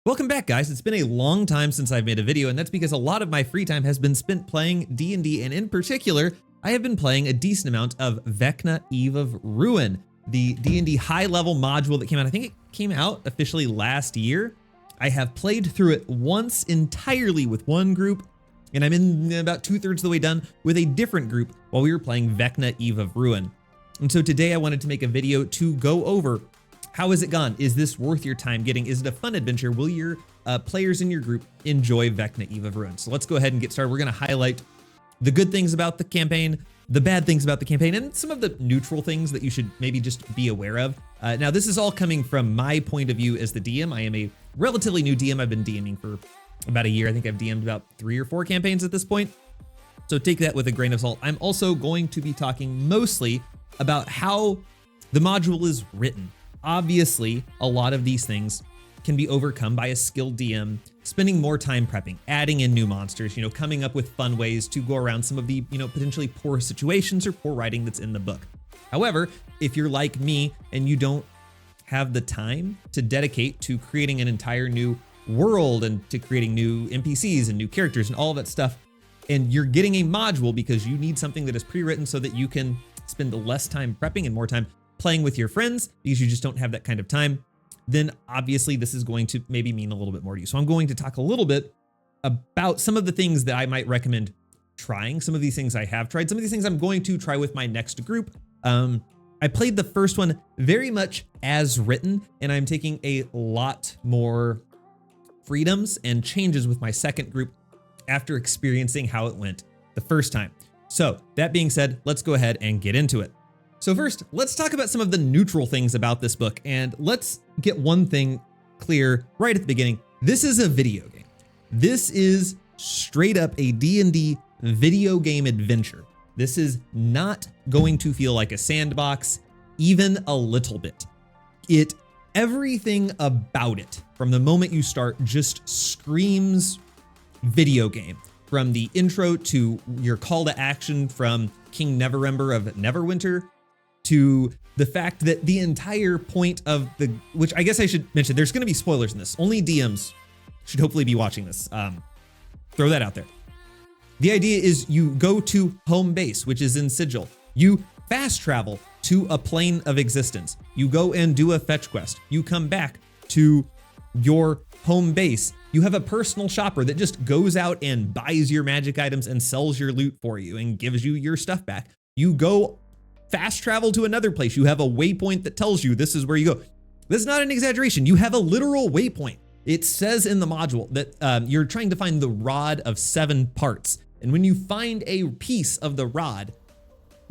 Welcome back, guys. It's been a long time since I've made a video, and that's because a lot of my free time has been spent playing D&D, and in particular, I have been playing a decent amount of Vecna Eve of Ruin, the D&D high-level module that came out. I think it came out officially last year. I have played through it once entirely with one group, and I'm in about 2/3 of the way done with a different group while we were playing Vecna Eve of Ruin. And so today I wanted to make a video to go over how has it gone? Is this worth your time getting? Is it a fun adventure? Will your players in your group enjoy Vecna Eve of Ruin? So let's go ahead and get started. We're going to highlight the good things about the campaign, the bad things about the campaign, and some of the neutral things that you should maybe just be aware of. Now, this is all coming from my point of view as the DM. I am a relatively new DM. I've been DMing for about a year. I think I've DM'd about 3 or 4 campaigns at this point. So take that with a grain of salt. I'm also going to be talking mostly about how the module is written. Obviously, a lot of these things can be overcome by a skilled DM, spending more time prepping, adding in new monsters, coming up with fun ways to go around some of the, potentially poor situations or poor writing that's in the book. However, if you're like me and you don't have the time to dedicate to creating an entire new world and to creating new NPCs and new characters and all of that stuff, and you're getting a module because you need something that is pre-written so that you can spend less time prepping and more time playing with your friends because you just don't have that kind of time, then obviously this is going to maybe mean a little bit more to you. So I'm going to talk a little bit about some of the things that I might recommend trying. Some of these things I have tried, some of these things I'm going to try with my next group. I played the first one very much as written, and I'm taking a lot more freedoms and changes with my second group after experiencing how it went the first time. So that being said, let's go ahead and get into it. So first, let's talk about some of the neutral things about this book, and let's get one thing clear right at the beginning. This is a video game. This is straight up a D&D video game adventure. This is not going to feel like a sandbox, even a little bit. Everything about it, from the moment you start, just screams video game. From the intro to your call to action from King Neverember of Neverwinter, to the fact that the entire point of which I guess I should mention, there's going to be spoilers in this. Only DMs should hopefully be watching this. Throw that out there. The idea is you go to home base, which is in Sigil. You fast travel to a plane of existence. You go and do a fetch quest. You come back to your home base. You have a personal shopper that just goes out and buys your magic items and sells your loot for you and gives you your stuff back. You go fast travel to another place. You have a waypoint that tells you this is where you go. This is not an exaggeration. You have a literal waypoint. It says in the module that you're trying to find the rod of 7 parts. And when you find a piece of the rod,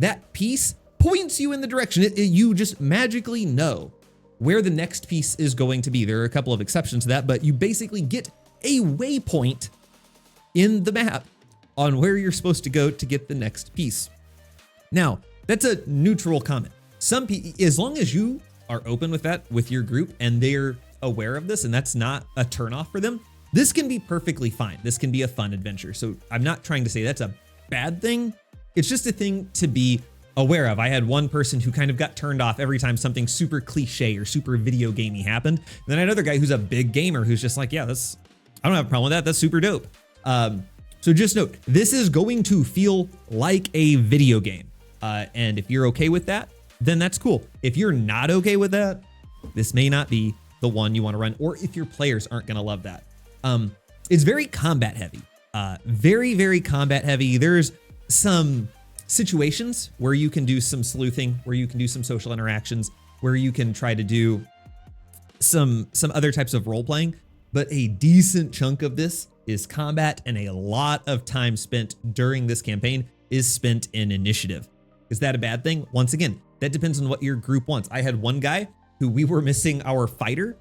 that piece points you in the direction. You just magically know where the next piece is going to be. There are a couple of exceptions to that, but you basically get a waypoint in the map on where you're supposed to go to get the next piece. Now, that's a neutral comment. As long as you are open with that with your group and they're aware of this and that's not a turnoff for them, this can be perfectly fine. This can be a fun adventure. So I'm not trying to say that's a bad thing. It's just a thing to be aware of. I had one person who kind of got turned off every time something super cliche or super video gamey happened. And then I had another guy who's a big gamer who's just like, yeah, I don't have a problem with that. That's super dope. So just note, this is going to feel like a video game. And if you're okay with that, then that's cool. If you're not okay with that, this may not be the one you want to run, or if your players aren't going to love that. It's very combat heavy, very, very combat heavy. There's some situations where you can do some sleuthing, where you can do some social interactions, where you can try to do some other types of role playing, but a decent chunk of this is combat, and a lot of time spent during this campaign is spent in initiative. Is that a bad thing? Once again, that depends on what your group wants. I had one guy who we were missing our fighter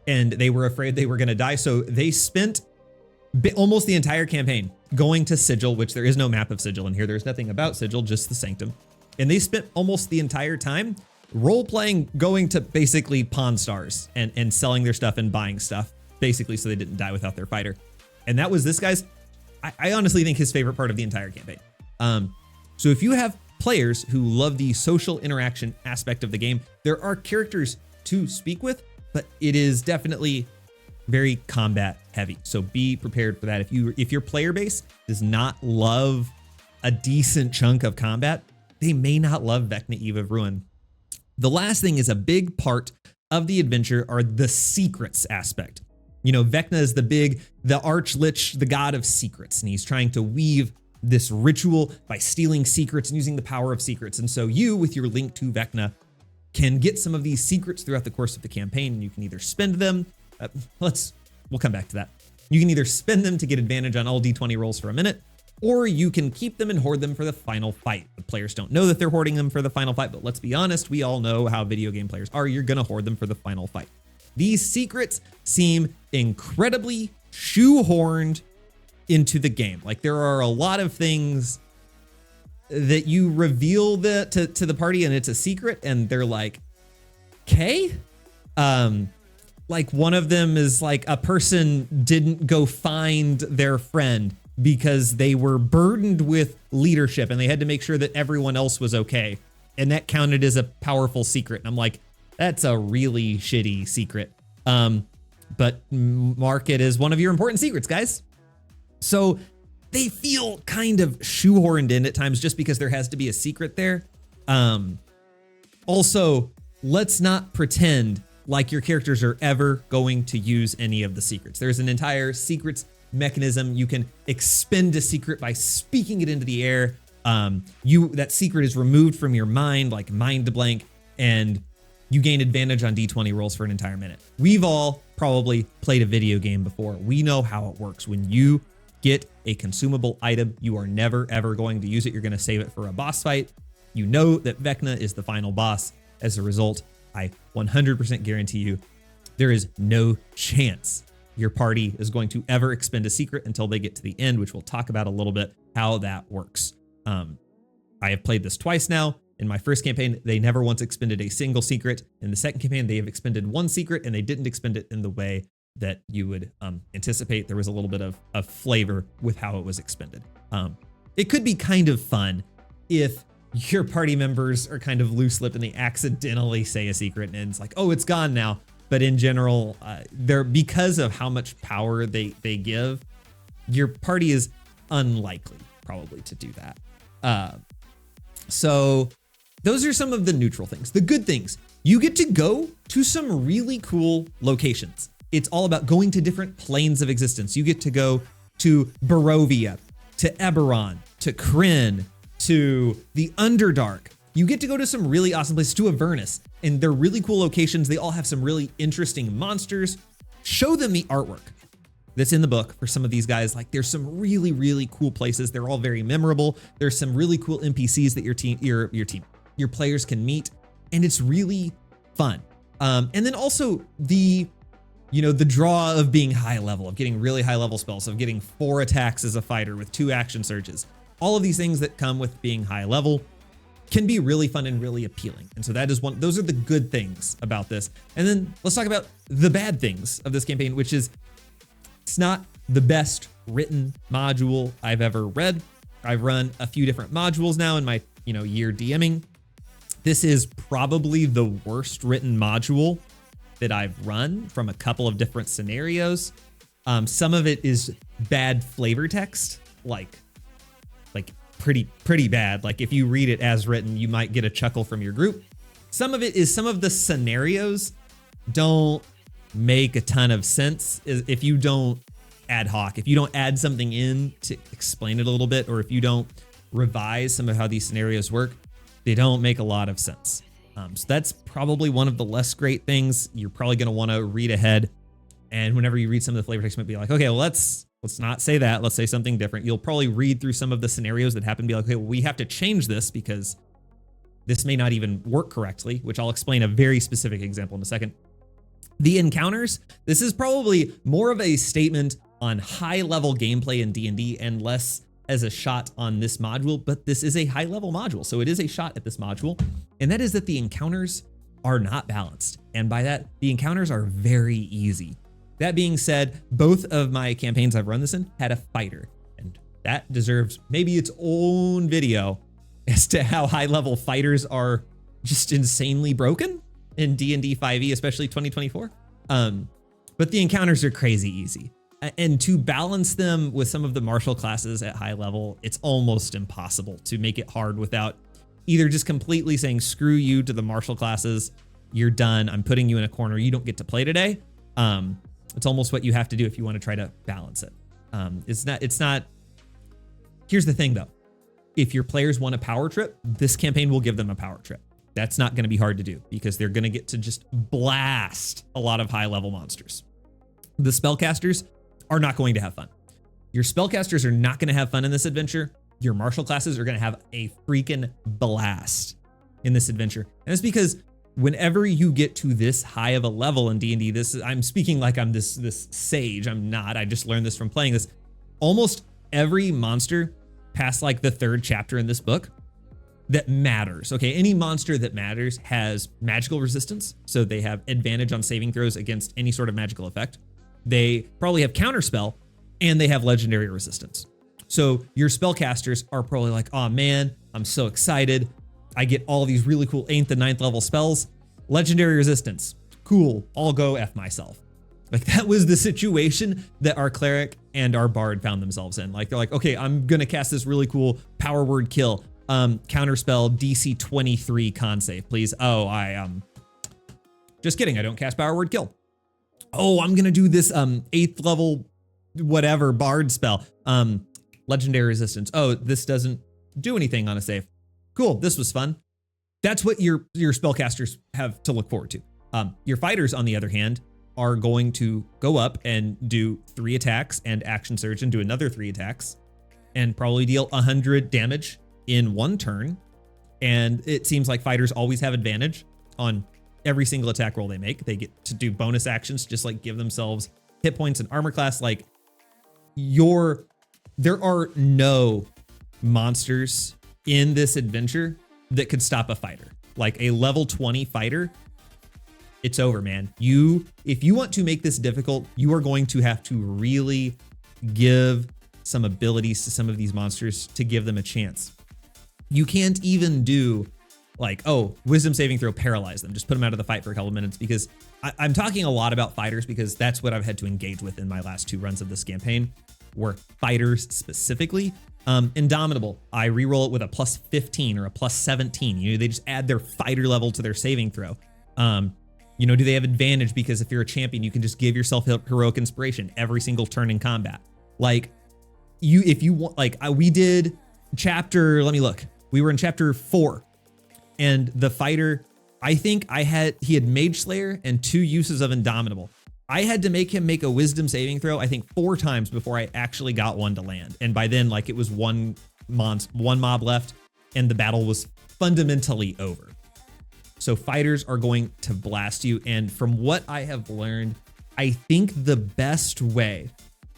and they were afraid they were going to die. So they spent almost the entire campaign going to Sigil, which there is no map of Sigil in here. There's nothing about Sigil, just the Sanctum. And they spent almost the entire time role playing, going to basically Pawn Stars and selling their stuff and buying stuff, basically so they didn't die without their fighter. And that was this guy's, I honestly think, his favorite part of the entire campaign. So if you have players who love the social interaction aspect of the game, there are characters to speak with, but it is definitely very combat heavy. So be prepared for that. If your player base does not love a decent chunk of combat, they may not love Vecna Eve of Ruin. The last thing is a big part of the adventure are the secrets aspect. You know, Vecna is the Archlich, the god of secrets, and he's trying to weave this ritual by stealing secrets and using the power of secrets. And so you, with your link to Vecna, can get some of these secrets throughout the course of the campaign, and you can either spend them, we'll come back to that. You can either spend them to get advantage on all D20 rolls for a minute, or you can keep them and hoard them for the final fight. The players don't know that they're hoarding them for the final fight, but let's be honest, we all know how video game players are. You're gonna hoard them for the final fight. These secrets seem incredibly shoehorned into the game. Like, there are a lot of things that you reveal to the party and it's a secret, and they're like, okay? Like, one of them is like a person didn't go find their friend because they were burdened with leadership and they had to make sure that everyone else was okay. And that counted as a powerful secret. And I'm like, that's a really shitty secret. But mark it as one of your important secrets, guys. So they feel kind of shoehorned in at times just because there has to be a secret there. Also, let's not pretend like your characters are ever going to use any of the secrets. There's an entire secrets mechanism. You can expend a secret by speaking it into the air. That secret is removed from your mind, like mind blank, and you gain advantage on D20 rolls for an entire minute. We've all probably played a video game before. We know how it works. When you get a consumable item, you are never ever going to use it. You're going to save it for a boss fight. You know that Vecna is the final boss. As a result, I 100% guarantee you there is no chance your party is going to ever expend a secret until they get to the end, which we'll talk about a little bit how that works. I have played this twice now. In my first campaign, they never once expended a single secret. In the second campaign, they have expended one secret, and they didn't expend it in the way that you would anticipate. There was a little bit of flavor with how it was expended. It could be kind of fun if your party members are kind of loose-lipped and they accidentally say a secret and it's like, oh, it's gone now. But in general, because of how much power they give, your party is unlikely probably to do that. So those are some of the neutral things. The good things, you get to go to some really cool locations. It's all about going to different planes of existence. You get to go to Barovia, to Eberron, to Kryn, to the Underdark. You get to go to some really awesome places, to Avernus, and they're really cool locations. They all have some really interesting monsters. Show them the artwork that's in the book for some of these guys. Like, there's some really, really cool places. They're all very memorable. There's some really cool NPCs that your players can meet, and it's really fun. And then also the draw of being high level, of getting really high level spells, of getting 4 attacks as a fighter with 2 action surges. All of these things that come with being high level can be really fun and really appealing. And so those are the good things about this. And then let's talk about the bad things of this campaign, which is it's not the best written module I've ever read. I've run a few different modules now in my year DMing. This is probably the worst written module that I've run from a couple of different scenarios. Some of it is bad flavor text, like pretty bad. Like, if you read it as written, you might get a chuckle from your group. Some of it is some of the scenarios don't make a ton of sense if you don't ad hoc, if you don't add something in to explain it a little bit, or if you don't revise some of how these scenarios work, they don't make a lot of sense. So that's probably one of the less great things. You're probably going to want to read ahead. And whenever you read some of the flavor text, you might be like, okay, well, let's not say that. Let's say something different. You'll probably read through some of the scenarios that happen and be like, okay, well, we have to change this because this may not even work correctly, which I'll explain a very specific example in a second. The encounters, this is probably more of a statement on high level gameplay in D&D and less as a shot on this module, but this is a high level module. So it is a shot at this module. And that is that the encounters are not balanced. And by that, the encounters are very easy. That being said, both of my campaigns I've run this in had a fighter, and that deserves maybe its own video as to how high level fighters are just insanely broken in D&D 5e, especially 2024. but the encounters are crazy easy. And to balance them with some of the martial classes at high level, it's almost impossible to make it hard without either just completely saying, screw you to the martial classes, you're done, I'm putting you in a corner, you don't get to play today. It's almost what you have to do if you want to try to balance it. It's not, here's the thing though. If your players want a power trip, this campaign will give them a power trip. That's not going to be hard to do because they're going to get to just blast a lot of high level monsters. The spellcasters are not going to have fun. Your spellcasters are not going to have fun in this adventure. Your martial classes are going to have a freaking blast in this adventure. And it's because whenever you get to this high of a level in D&D, I'm speaking like I'm this sage. I'm not. I just learned this from playing this. Almost every monster past like the 3rd chapter in this book that matters. Okay, any monster that matters has magical resistance, so they have advantage on saving throws against any sort of magical effect. They probably have counterspell, and they have legendary resistance. So your spellcasters are probably like, oh man, I'm so excited. I get all these really cool 8th and 9th level spells. Legendary resistance, cool, I'll go F myself. Like that was the situation that our cleric and our bard found themselves in. Like they're like, okay, I'm gonna cast this really cool power word kill. Counterspell DC 23 con save, please. Oh, just kidding. I don't cast power word kill. Oh, I'm gonna do this 8th level whatever bard spell. Legendary resistance. Oh, this doesn't do anything on a save. Cool, this was fun. That's what your spellcasters have to look forward to. Your fighters, on the other hand, are going to go up and do 3 attacks and action surge and do another 3 attacks and probably deal 100 damage in 1 turn. And it seems like fighters always have advantage on every single attack roll they make. They get to do bonus actions, just like give themselves hit points and armor class. Like there are no monsters in this adventure that could stop a fighter. Like a level 20 fighter, it's over, man. If you want to make this difficult, you are going to have to really give some abilities to some of these monsters to give them a chance. You can't even do like, oh, wisdom saving throw, paralyze them. Just put them out of the fight for a couple of minutes, because I'm talking a lot about fighters because that's what I've had to engage with in my last 2 runs of this campaign, were fighters specifically. Indomitable, I reroll it with a plus 15 or a plus 17. They just add their fighter level to their saving throw. Do they have advantage because if you're a champion, you can just give yourself heroic inspiration every single turn in combat. Like if you want, like we did chapter, let me look. We were in chapter 4 and the fighter, I think he had Mage Slayer and 2 uses of Indomitable. I had to make him make a wisdom saving throw, I think 4 times before I actually got one to land. And by then, like it was one mob left and the battle was fundamentally over. So fighters are going to blast you. And from what I have learned, I think the best way,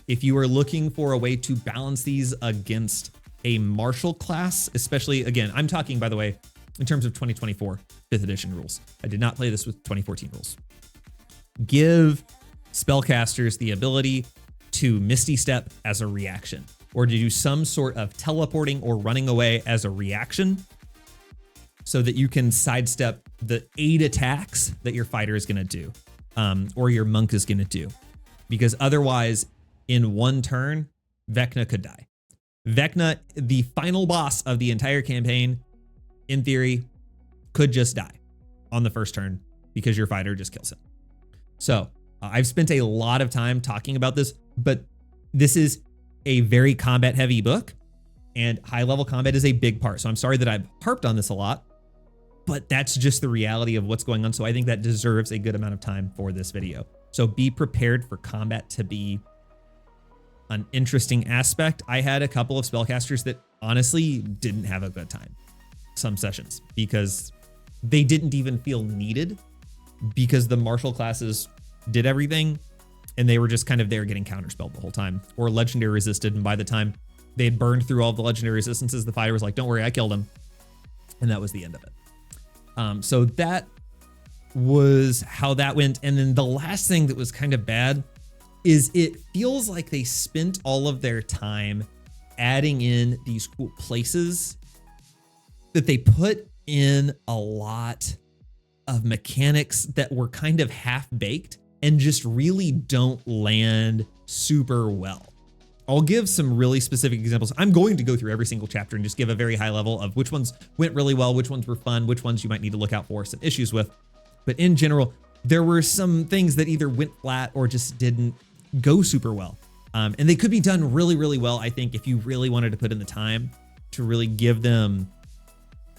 if you are looking for a way to balance these against a martial class, especially, again, I'm talking, by the way, in terms of 2024 5th edition rules. I did not play this with 2014 rules. Give spellcasters the ability to Misty Step as a reaction, or to do some sort of teleporting or running away as a reaction, so that you can sidestep the 8 attacks that your fighter is going to do, or your monk is going to do. Because otherwise, in 1 turn, Vecna could die. Vecna, the final boss of the entire campaign, in theory, could just die on the first turn because your fighter just kills him. So I've spent a lot of time talking about this, but this is a very combat heavy book, and high level combat is a big part. So I'm sorry that I've harped on this a lot, but that's just the reality of what's going on. So I think that deserves a good amount of time for this video. So be prepared for combat to be an interesting aspect. I had a couple of spellcasters that honestly didn't have a good time some sessions because they didn't even feel needed, because the martial classes did everything and they were just kind of there getting counterspelled the whole time, or legendary resisted. And by the time they had burned through all the legendary resistances, the fighter was like, don't worry, I killed him. And that was the end of it. So that was how that went. And then the last thing that was kind of bad is it feels like they spent all of their time adding in these cool places that they put in a lot of mechanics that were kind of half-baked and just really don't land super well. I'll give some really specific examples. I'm going to go through every single chapter and just give a very high level of which ones went really well, which ones were fun, which ones you might need to look out for some issues with. But in general, there were some things that either went flat or just didn't go super well. And they could be done really, really well, I think, if you really wanted to put in the time to really give them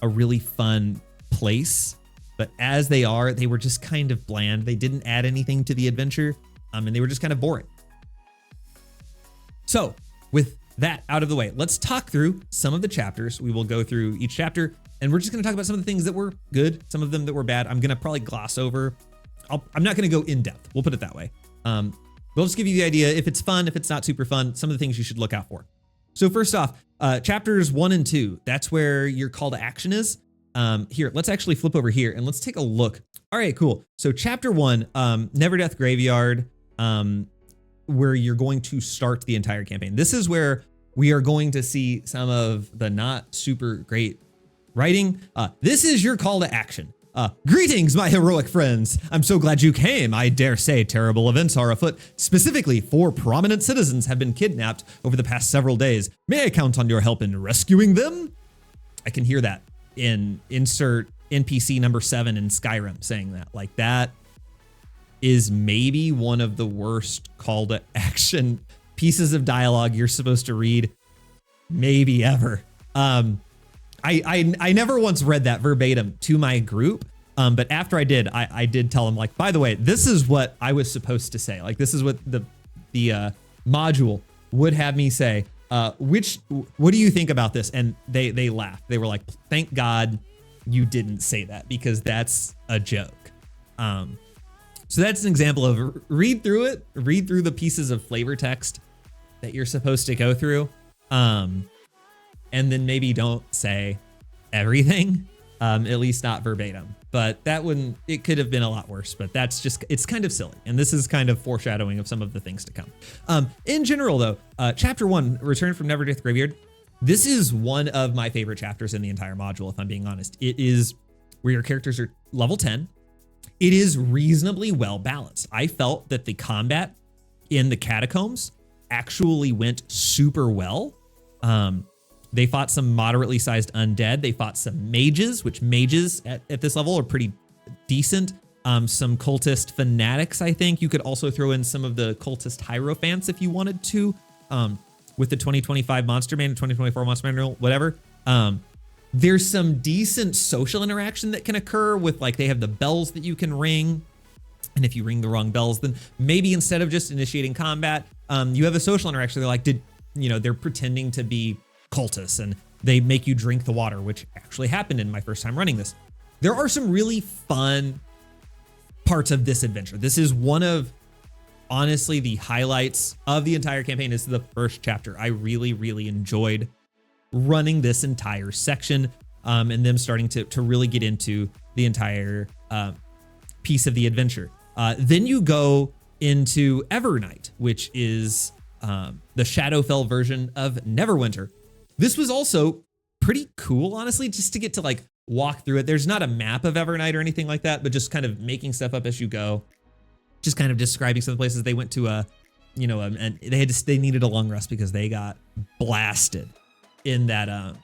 a really fun place. But as they were just kind of bland. They didn't add anything to the adventure, and they were just kind of boring. So with that out of the way, let's talk through some of the chapters. We will go through each chapter, and we're just going to talk about some of the things that were good, some of them that were bad. I'm going to probably gloss over. I'm not going to go in depth. We'll put it that way. We'll just give you the idea. If it's fun, if it's not super fun, some of the things you should look out for. So first off, chapters 1 and 2, that's where your call to action is. Here, let's actually flip over here and let's take a look. All right, cool. So chapter 1, Never Death Graveyard, where you're going to start the entire campaign. This is where we are going to see some of the not super great writing. This is your call to action. Greetings, my heroic friends. I'm so glad you came. I dare say terrible events are afoot. Specifically, 4 prominent citizens have been kidnapped over the past several days. May I count on your help in rescuing them? I can hear that in insert NPC number 7 in Skyrim saying that. Like, that is maybe one of the worst call to action pieces of dialogue you're supposed to read maybe ever. I never once read that verbatim to my group, but after I did tell them, like, by the way, this is what I was supposed to say. Like, this is what the module would have me say. What do you think about this? And they laughed. They were like, thank God you didn't say that, because that's a joke. So that's an example of read through the pieces of flavor text that you're supposed to go through. And then maybe don't say everything, at least not verbatim. But it could have been a lot worse, but it's kind of silly. And this is kind of foreshadowing of some of the things to come. In general though, chapter 1, Return from Never Death Graveyard, this is one of my favorite chapters in the entire module, if I'm being honest. It is where your characters are level 10. It is reasonably well balanced. I felt that the combat in the catacombs actually went super well. They fought some moderately sized undead. They fought some mages, which mages at this level are pretty decent. Some cultist fanatics, I think. You could also throw in some of the cultist hierophants if you wanted to, with the 2025 Monster Manual, 2024 Monster Manual, whatever. There's some decent social interaction that can occur with, like, they have the bells that you can ring. And if you ring the wrong bells, then maybe instead of just initiating combat, you have a social interaction. They're like, they're pretending to be cultists and they make you drink the water, which actually happened in my first time running this. There are some really fun parts of this adventure. This is one of, honestly, the highlights of the entire campaign. This is the first chapter. I really, really enjoyed running this entire section, and them starting to really get into the entire piece of the adventure. Then you go into Evernight, which is the Shadowfell version of Neverwinter. This was also pretty cool, honestly, just to get to, like, walk through it. There's not a map of Evernight or anything like that, but just kind of making stuff up as you go. Just kind of describing some of the places they went to. And they needed a long rest because they got blasted in that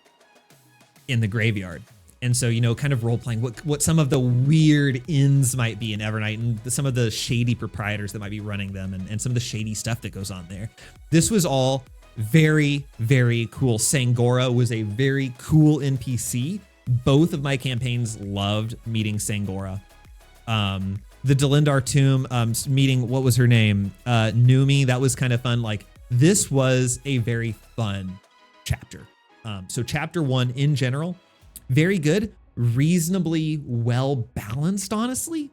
in the graveyard. And so, kind of role playing what some of the weird inns might be in Evernight, and some of the shady proprietors that might be running them, and some of the shady stuff that goes on there. This was all very, very cool. Sangora was a very cool NPC. Both of my campaigns loved meeting Sangora. The Delindar tomb, meeting, what was her name? Numi, that was kind of fun. Like, this was a very fun chapter. So chapter 1 in general, very good, reasonably well balanced, honestly.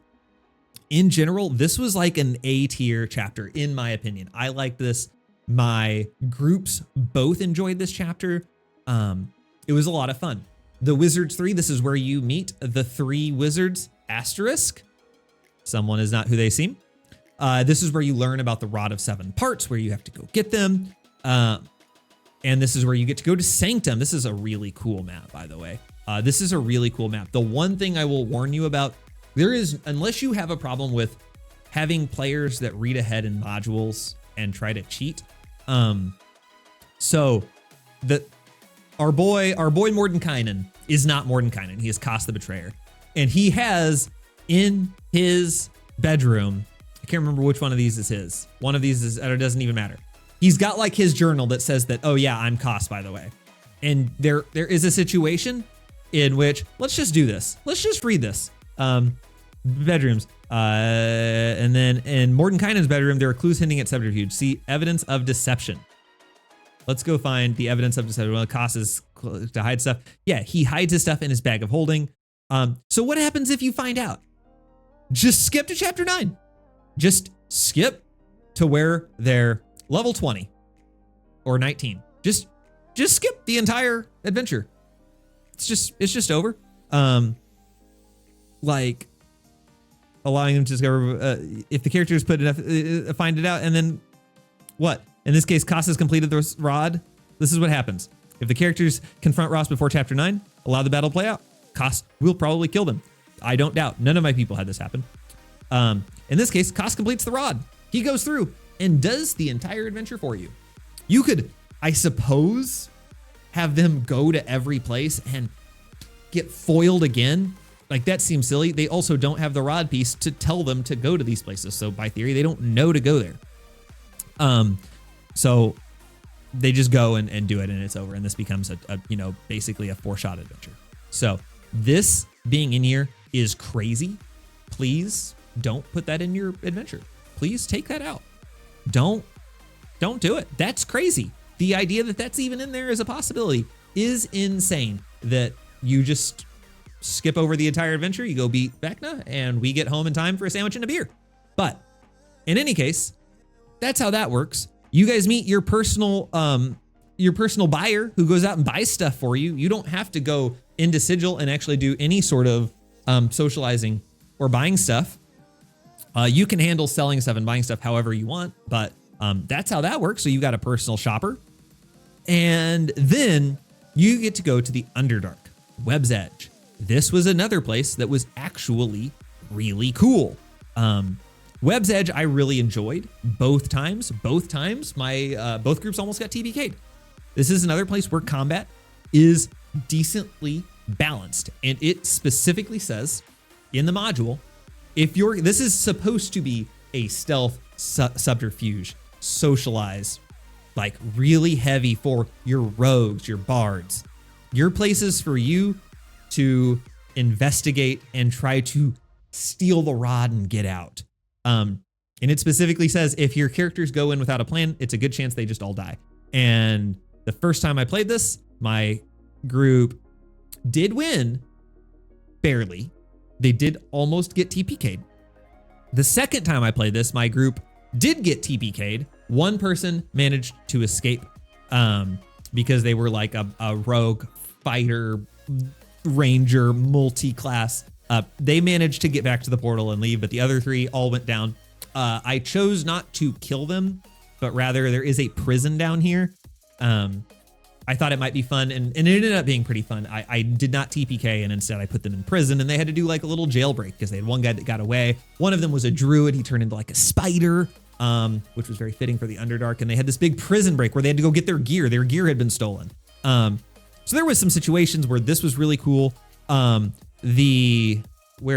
In general, this was like an A tier chapter, in my opinion. I like this. My groups both enjoyed this chapter. It was a lot of fun. The Wizards 3, this is where you meet the 3 wizards, asterisk. Someone is not who they seem. This is where you learn about the Rod of 7 Parts, where you have to go get them. And this is where you get to go to Sanctum. This is a really cool map, by the way. This is a really cool map. The one thing I will warn you about, unless you have a problem with having players that read ahead in modules and try to cheat. So our boy Mordenkainen is not Mordenkainen. He is Koss the Betrayer. And he has in his bedroom, I can't remember which one of these is his. One of these is, it doesn't even matter. He's got like his journal that says that, oh yeah, I'm Koss, by the way. And there is a situation in which, let's just do this. Let's just read this. Bedrooms. And then in Mordenkainen's bedroom, there are clues hinting at subterfuge. See evidence of deception. Let's go find the evidence of deception. Well, Koss is to hide stuff. Yeah, he hides his stuff in his bag of holding. So what happens if you find out? Just skip to chapter 9. Just skip to where they're level 20 or 19. Just skip the entire adventure. It's just over. Like allowing them to discover if the characters put enough, find it out, and then what? In this case, Koss has completed the rod. This is what happens. If the characters confront Ross before chapter 9, allow the battle to play out. Koss will probably kill them. I don't doubt. None of my people had this happen. In this case, Koss completes the rod. He goes through and does the entire adventure for you. You could, I suppose, have them go to every place and get foiled again. Like, that seems silly. They also don't have the rod piece to tell them to go to these places. So by theory, they don't know to go there. So they just go and do it, and it's over. And this becomes basically a 4-shot adventure. So this being in here is crazy. Please don't put that in your adventure. Please take that out. Don't do it. That's crazy. The idea that that's even in there as a possibility is insane. That you just skip over the entire adventure, you go beat Vecna, and we get home in time for a sandwich and a beer. But in any case, that's how that works. You guys meet your personal buyer who goes out and buys stuff for you. You don't have to go into Sigil and actually do any sort of socializing or buying stuff. You can handle selling stuff and buying stuff however you want, but that's how that works. So you got a personal shopper. And then you get to go to the Underdark, Web's Edge. This was another place that was actually really cool. Web's Edge I really enjoyed both times. Both times my both groups almost got TPK'd. This is another place where combat is decently balanced, and it specifically says in the module, this is supposed to be a stealth subterfuge, socialize, like really heavy for your rogues, your bards. Your places for you to investigate and try to steal the rod and get out. And it specifically says if your characters go in without a plan, it's a good chance they just all die. And the first time I played this, my group did win, barely. They did almost get TPK'd. The second time I played this, my group did get TPK'd. One person managed to escape because they were like a rogue fighter, ranger, multi-class. They managed to get back to the portal and leave, but the other 3 all went down. I chose not to kill them, but rather there is a prison down here. I thought it might be fun, and it ended up being pretty fun. I did not TPK, and instead I put them in prison, and they had to do like a little jailbreak because they had one guy that got away. One of them was a druid. He turned into like a spider, which was very fitting for the Underdark, and they had this big prison break where they had to go get their gear. Their gear had been stolen. So there was some situations where this was really cool. Where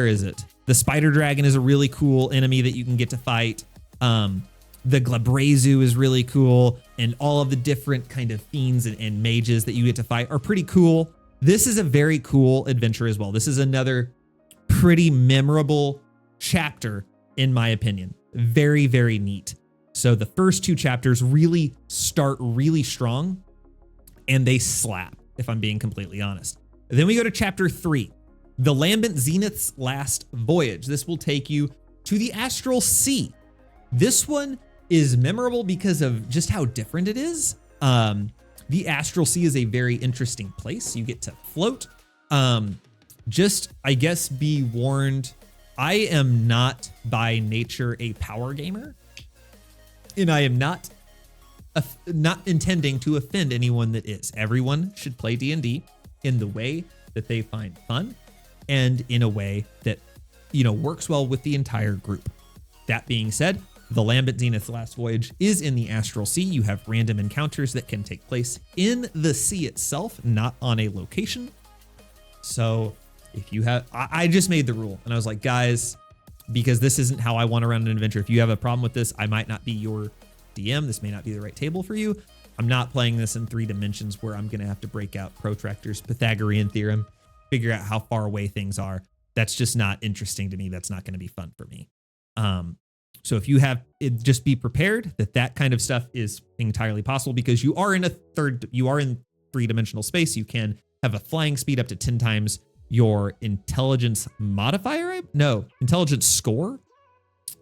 is it? The spider dragon is a really cool enemy that you can get to fight. The Glabrezu is really cool, and all of the different kind of fiends and mages that you get to fight are pretty cool. This is a very cool adventure as well. This is another pretty memorable chapter, in my opinion. Very, very neat. So the first 2 chapters really start really strong, and they slap, if I'm being completely honest. Then we go to chapter 3, the Lambent Zenith's Last Voyage. This will take you to the Astral Sea. This one is memorable because of just how different it is. The Astral Sea is a very interesting place. You get to float. Just, I guess, be warned, I am not by nature a power gamer, and I am not intending to offend anyone that is. Everyone should play D&D in the way that they find fun and in a way that, works well with the entire group. That being said, the Lambent Zenith's last voyage is in the Astral Sea. You have random encounters that can take place in the sea itself, not on a location. So if you have, I just made the rule and I was like, guys, because this isn't how I want to run an adventure. If you have a problem with this, I might not be your DM. This may not be the right table for you. I'm not playing this in 3 dimensions where I'm going to have to break out protractors, Pythagorean theorem, figure out how far away things are. That's just not interesting to me. That's not going to be fun for me. So if you have it, just be prepared that that kind of stuff is entirely possible because you are in 3-dimensional space. You can have a flying speed up to 10 times your intelligence modifier. No, intelligence score.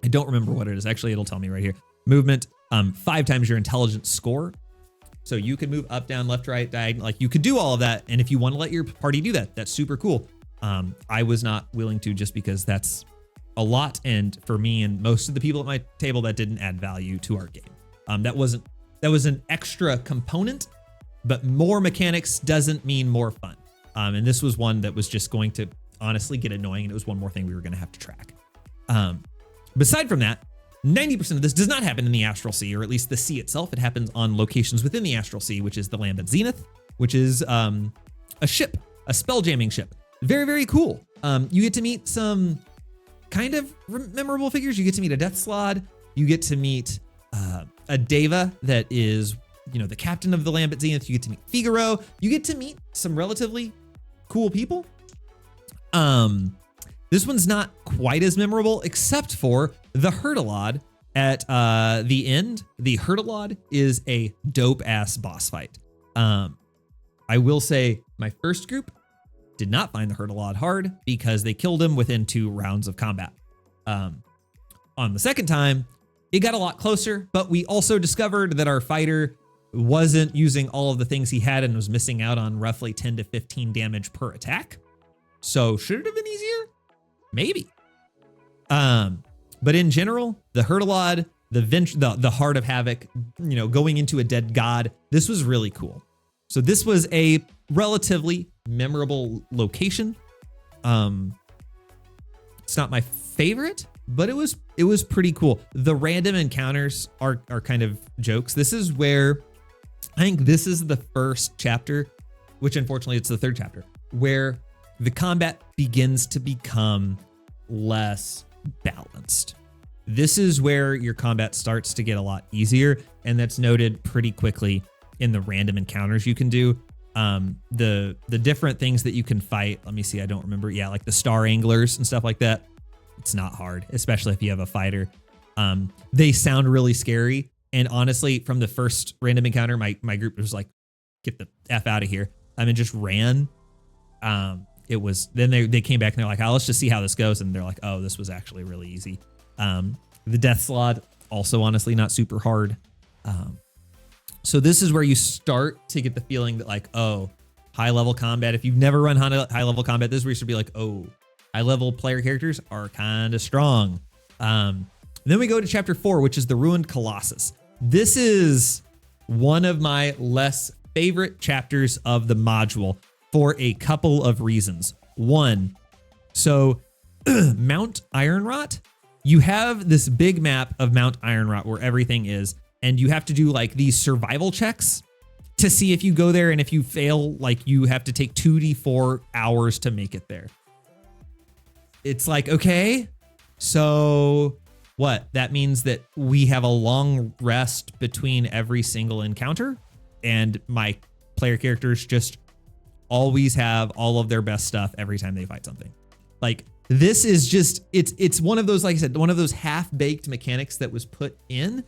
I don't remember what it is. Actually, it'll tell me right here. Movement, 5 times your intelligence score. So you can move up, down, left, right, diagonal. Like you could do all of that. And if you want to let your party do that, that's super cool. I was not willing to just because that's a lot. And for me and most of the people at my table, that didn't add value to our game. That was an extra component, but more mechanics doesn't mean more fun. And this was one that was just going to honestly get annoying. And it was one more thing we were going to have to track. Beside from that, 90% of this does not happen in the Astral Sea, or at least the sea itself. It happens on locations within the Astral Sea, which is the Lambent Zenith, which is a ship, a spell jamming ship. Very, very cool. You get to meet some kind of memorable figures. You get to meet a Death Slod. You get to meet a Deva that is, the captain of the Lambent Zenith. You get to meet Figaro. You get to meet some relatively cool people. This one's not quite as memorable, except for the Hurtalod at the end. The Hurtalod is a dope-ass boss fight. I will say my first group did not find the Hurtalod hard because they killed him within 2 rounds of combat. On the second time, it got a lot closer, but we also discovered that our fighter wasn't using all of the things he had and was missing out on roughly 10 to 15 damage per attack. So should it have been easier? Maybe. But in general, the Hurtalod, the Heart of Havoc, going into a dead god, this was really cool. So this was a relatively memorable location. It's not my favorite, but it was pretty cool. The random encounters are kind of jokes. This is where I think this is the first chapter, which unfortunately it's the 3rd chapter, where the combat begins to become less balanced. This is where your combat starts to get a lot easier, and that's noted pretty quickly in the random encounters you can do. The different things that you can fight. Let me see. I don't remember. Yeah, like the star anglers and stuff like that. It's not hard, especially if you have a fighter. They sound really scary. And honestly, from the first random encounter, my group was like, get the F out of here. And just ran. It was, then they came back and they're like, oh, let's just see how this goes. And they're like, oh, this was actually really easy. The Death Slod, also honestly not super hard. So this is where you start to get the feeling that like, oh, high level combat. If you've never run high level combat, this is where you should be like, oh, high level player characters are kind of strong. Then we go to chapter 4, which is the Ruined Colossus. This is one of my less favorite chapters of the module for a couple of reasons. One, so Mount Ironrot, you have this big map of Mount Ironrot where everything is, and you have to do like these survival checks to see if you go there, and if you fail, like you have to take 2d4 hours to make it there. It's like, okay, so what? That means that we have a long rest between every single encounter, and my player characters just always have all of their best stuff every time they fight something. Like, this is just, it's one of those, like I said, one of those half-baked mechanics that was put in,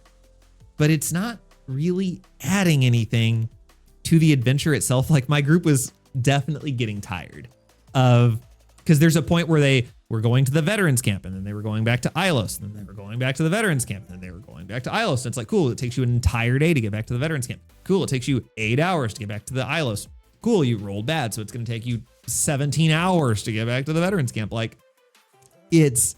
but it's not really adding anything to the adventure itself. Like, my group was definitely getting tired of, because there's a point where they were going to the veterans camp, and then they were going back to Ilos, and then they were going back to the veterans camp, and then they were going back to Ilos. And it's like, cool, it takes you an entire day to get back to the veterans camp. Cool, it takes you 8 hours to get back to the Ilos. Cool, you rolled bad, so it's going to take you 17 hours to get back to the veterans camp. Like, it's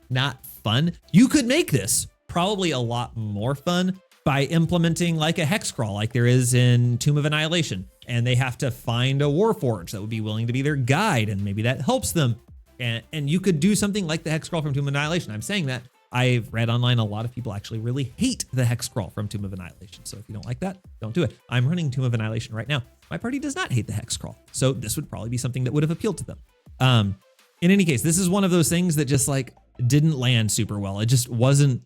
not fun. You could make this probably a lot more fun by implementing like a hex crawl like there is in Tomb of Annihilation, and they have to find a warforged that would be willing to be their guide, and maybe that helps them. And you could do something like the hex crawl from Tomb of Annihilation. I'm saying that I've read online a lot of people actually really hate the Hex Scroll from Tomb of Annihilation. So if you don't like that, don't do it. I'm running Tomb of Annihilation right now. My party does not hate the Hex Scroll. So this would probably be something that would have appealed to them. In any case, this is one of those things that just like didn't land super well. It just wasn't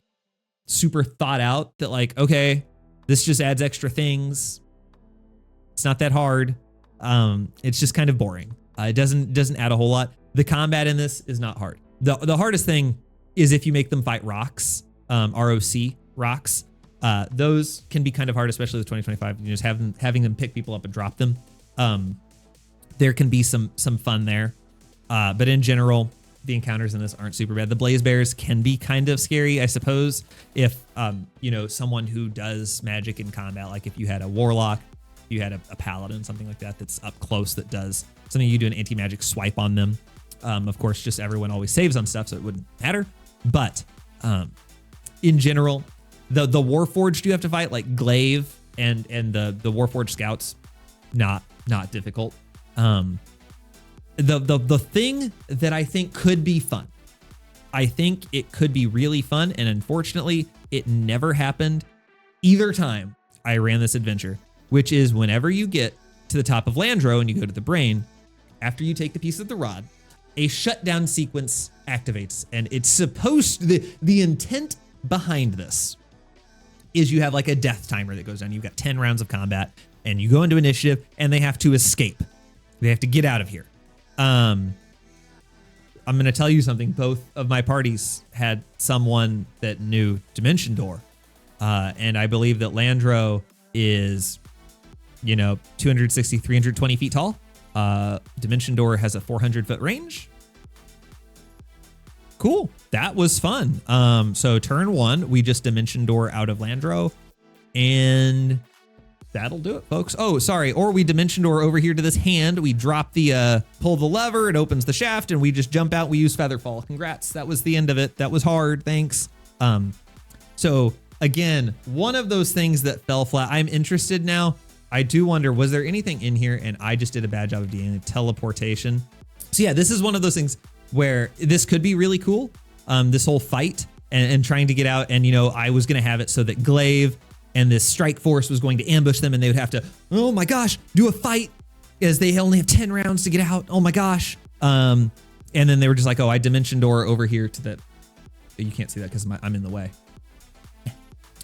super thought out that like, okay, this just adds extra things. It's not that hard. It's just kind of boring. It doesn't add a whole lot. The combat in this is not hard. The hardest thing is if you make them fight rocks, ROC rocks. Those can be kind of hard, especially with 2025. You just having them pick people up and drop them. There can be some fun there. But in general, the encounters in this aren't super bad. The blaze bears can be kind of scary, I suppose, if someone who does magic in combat, like if you had a warlock, you had a paladin, something like that, that's up close that does something, you do an anti-magic swipe on them. Of course, just everyone always saves on stuff, so it wouldn't matter. But in general, the Warforged you have to fight, like Glaive and the Warforged scouts, not difficult. The thing that I think could be fun, I think it could be really fun, and unfortunately, it never happened either time I ran this adventure, which is whenever you get to the top of Landro and you go to the brain, after you take the piece of the rod, a shutdown sequence activates, and it's supposed to, the intent behind this is you have like a death timer that goes down. You've got 10 rounds of combat, and you go into initiative, and they have to escape. They have to get out of here. I'm going to tell you something. Both of my parties had someone that knew Dimension Door. And I believe that Landro is, 260, 320 feet tall. Dimension Door has a 400-foot range. Cool. That was fun. So turn one, we just Dimension Door out of Landro, and that'll do it, folks. Oh, sorry. Or we Dimension Door over here to this hand. We drop the, pull the lever, it opens the shaft, and we just jump out. We use Featherfall. Congrats. That was the end of it. That was hard. Thanks. So again, one of those things that fell flat. I'm interested now. I do wonder, was there anything in here and I just did a bad job of doing teleportation? So yeah, this is one of those things where this could be really cool. This whole fight and trying to get out. And, I was going to have it so that Glaive and this strike force was going to ambush them, and they would have to, oh my gosh, do a fight as they only have 10 rounds to get out. Oh my gosh. And then they were just like, oh, I Dimension Door over here to the, you can't see that because I'm in the way.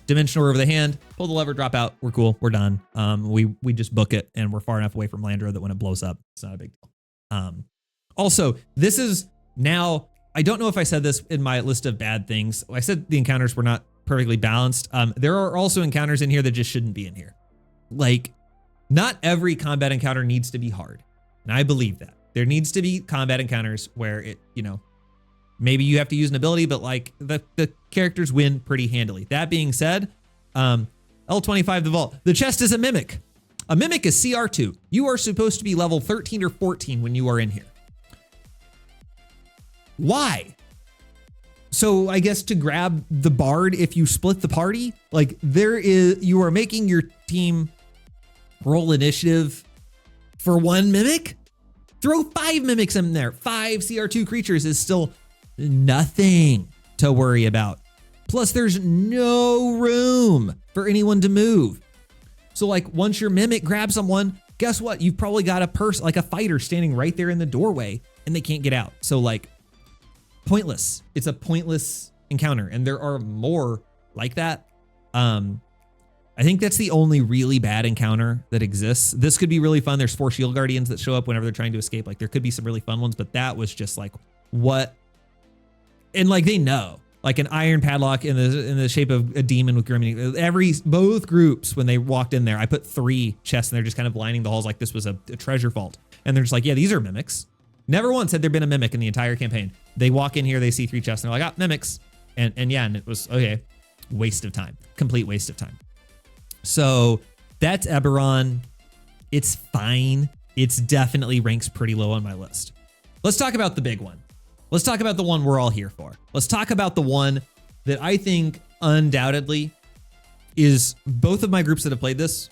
Dimension Door over the hand, pull the lever, drop out. We're cool. We're done. We just book it, and we're far enough away from Landro that when it blows up, it's not a big deal. Also, this is now, I don't know if I said this in my list of bad things. I said the encounters were not perfectly balanced. There are also encounters in here that just shouldn't be in here. Like, not every combat encounter needs to be hard. And I believe that. There needs to be combat encounters where it, maybe you have to use an ability, but like the characters win pretty handily. That being said, L25 the Vault. The chest is a mimic. A mimic is CR2. You are supposed to be level 13 or 14 when you are in here. Why? So I guess to grab the bard if you split the party, like you are making your team roll initiative for one mimic? Throw 5 mimics in there. 5 CR2 creatures is still nothing to worry about. Plus there's no room for anyone to move. So like once your mimic grabs someone, guess what? You've probably got a person, like a fighter standing right there in the doorway, and they can't get out. So like, pointless. It's a pointless encounter, and there are more like that. I think that's the only really bad encounter that exists. This could be really fun. There's 4 shield guardians that show up whenever they're trying to escape. Like there could be some really fun ones, but that was just like, what? And like they know, like an iron padlock in the shape of a demon with grim. Both groups, when they walked in there, I put 3 chests, and they're just kind of lining the halls like this was a treasure vault. And they're just like, yeah, these are mimics. Never once had there been a mimic in the entire campaign. They walk in here, they see 3 chests, and they're like, mimics. And it was, okay, waste of time. Complete waste of time. So that's Eberron. It's fine. It's definitely ranks pretty low on my list. Let's talk about the big one. Let's talk about the one we're all here for. Let's talk about the one that I think undoubtedly is both of my groups that have played this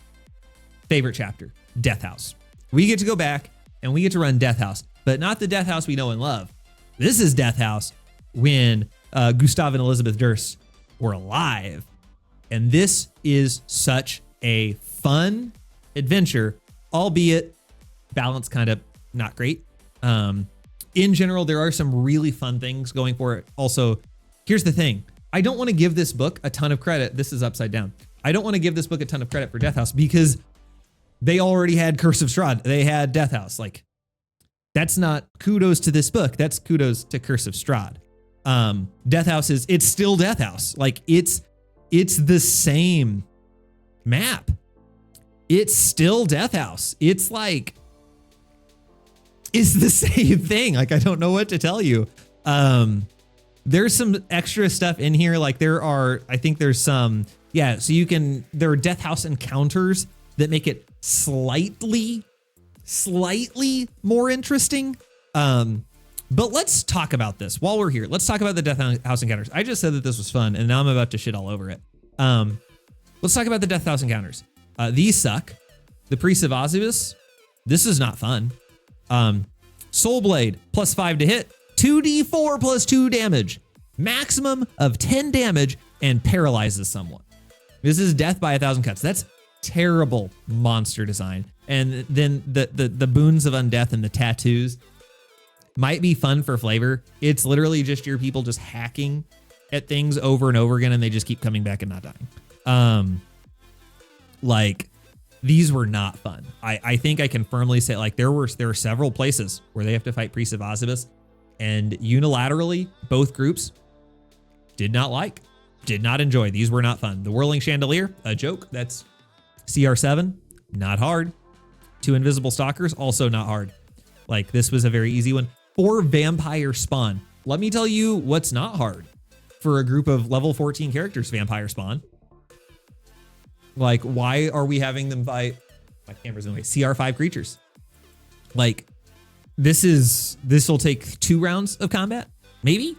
favorite chapter, Death House. We get to go back and we get to run Death House, but not the Death House we know and love. This is Death House when Gustav and Elizabeth Durst were alive. And this is such a fun adventure, albeit balance kind of not great. In general, there are some really fun things going for it. Also, here's the thing. I don't want to give this book a ton of credit. This is upside down. I don't want to give this book a ton of credit for Death House because they already had Curse of Strahd. They had Death House. Like, that's not kudos to this book. That's kudos to Curse of Strahd. Death House it's still Death House. Like, it's the same map. It's still Death House. It's like, it's the same thing. Like, I don't know what to tell you. There's some extra stuff in here. Like, I think there's some, so there are Death House encounters that make it slightly more interesting. But let's talk about this while we're here. Let's talk about the Death House encounters. I just said that this was fun, and now I'm about to shit all over it. Let's talk about the Death House encounters. These suck. The Priest of Ozibus, this is not fun. Soul Blade, +5 to hit, 2d4 plus 2 damage, maximum of 10 damage, and paralyzes someone. This is death by 1,000 cuts. That's terrible monster design. And then the boons of undeath and the tattoos might be fun for flavor. It's literally just your people just hacking at things over and over again, and they just keep coming back and not dying. Like, these were not fun. I think I can firmly say, like, there were several places where they have to fight Priests of Ozibus, and unilaterally, both groups did not enjoy. These were not fun. The Whirling Chandelier, a joke. That's CR7, not hard. 2 Invisible Stalkers, also not hard. Like, this was a very easy one. 4 Vampire Spawn. Let me tell you what's not hard for a group of level 14 characters, Vampire Spawn. Like, why are we having them fight, my camera's in the way, CR5 creatures? Like, this will take 2 rounds of combat, maybe?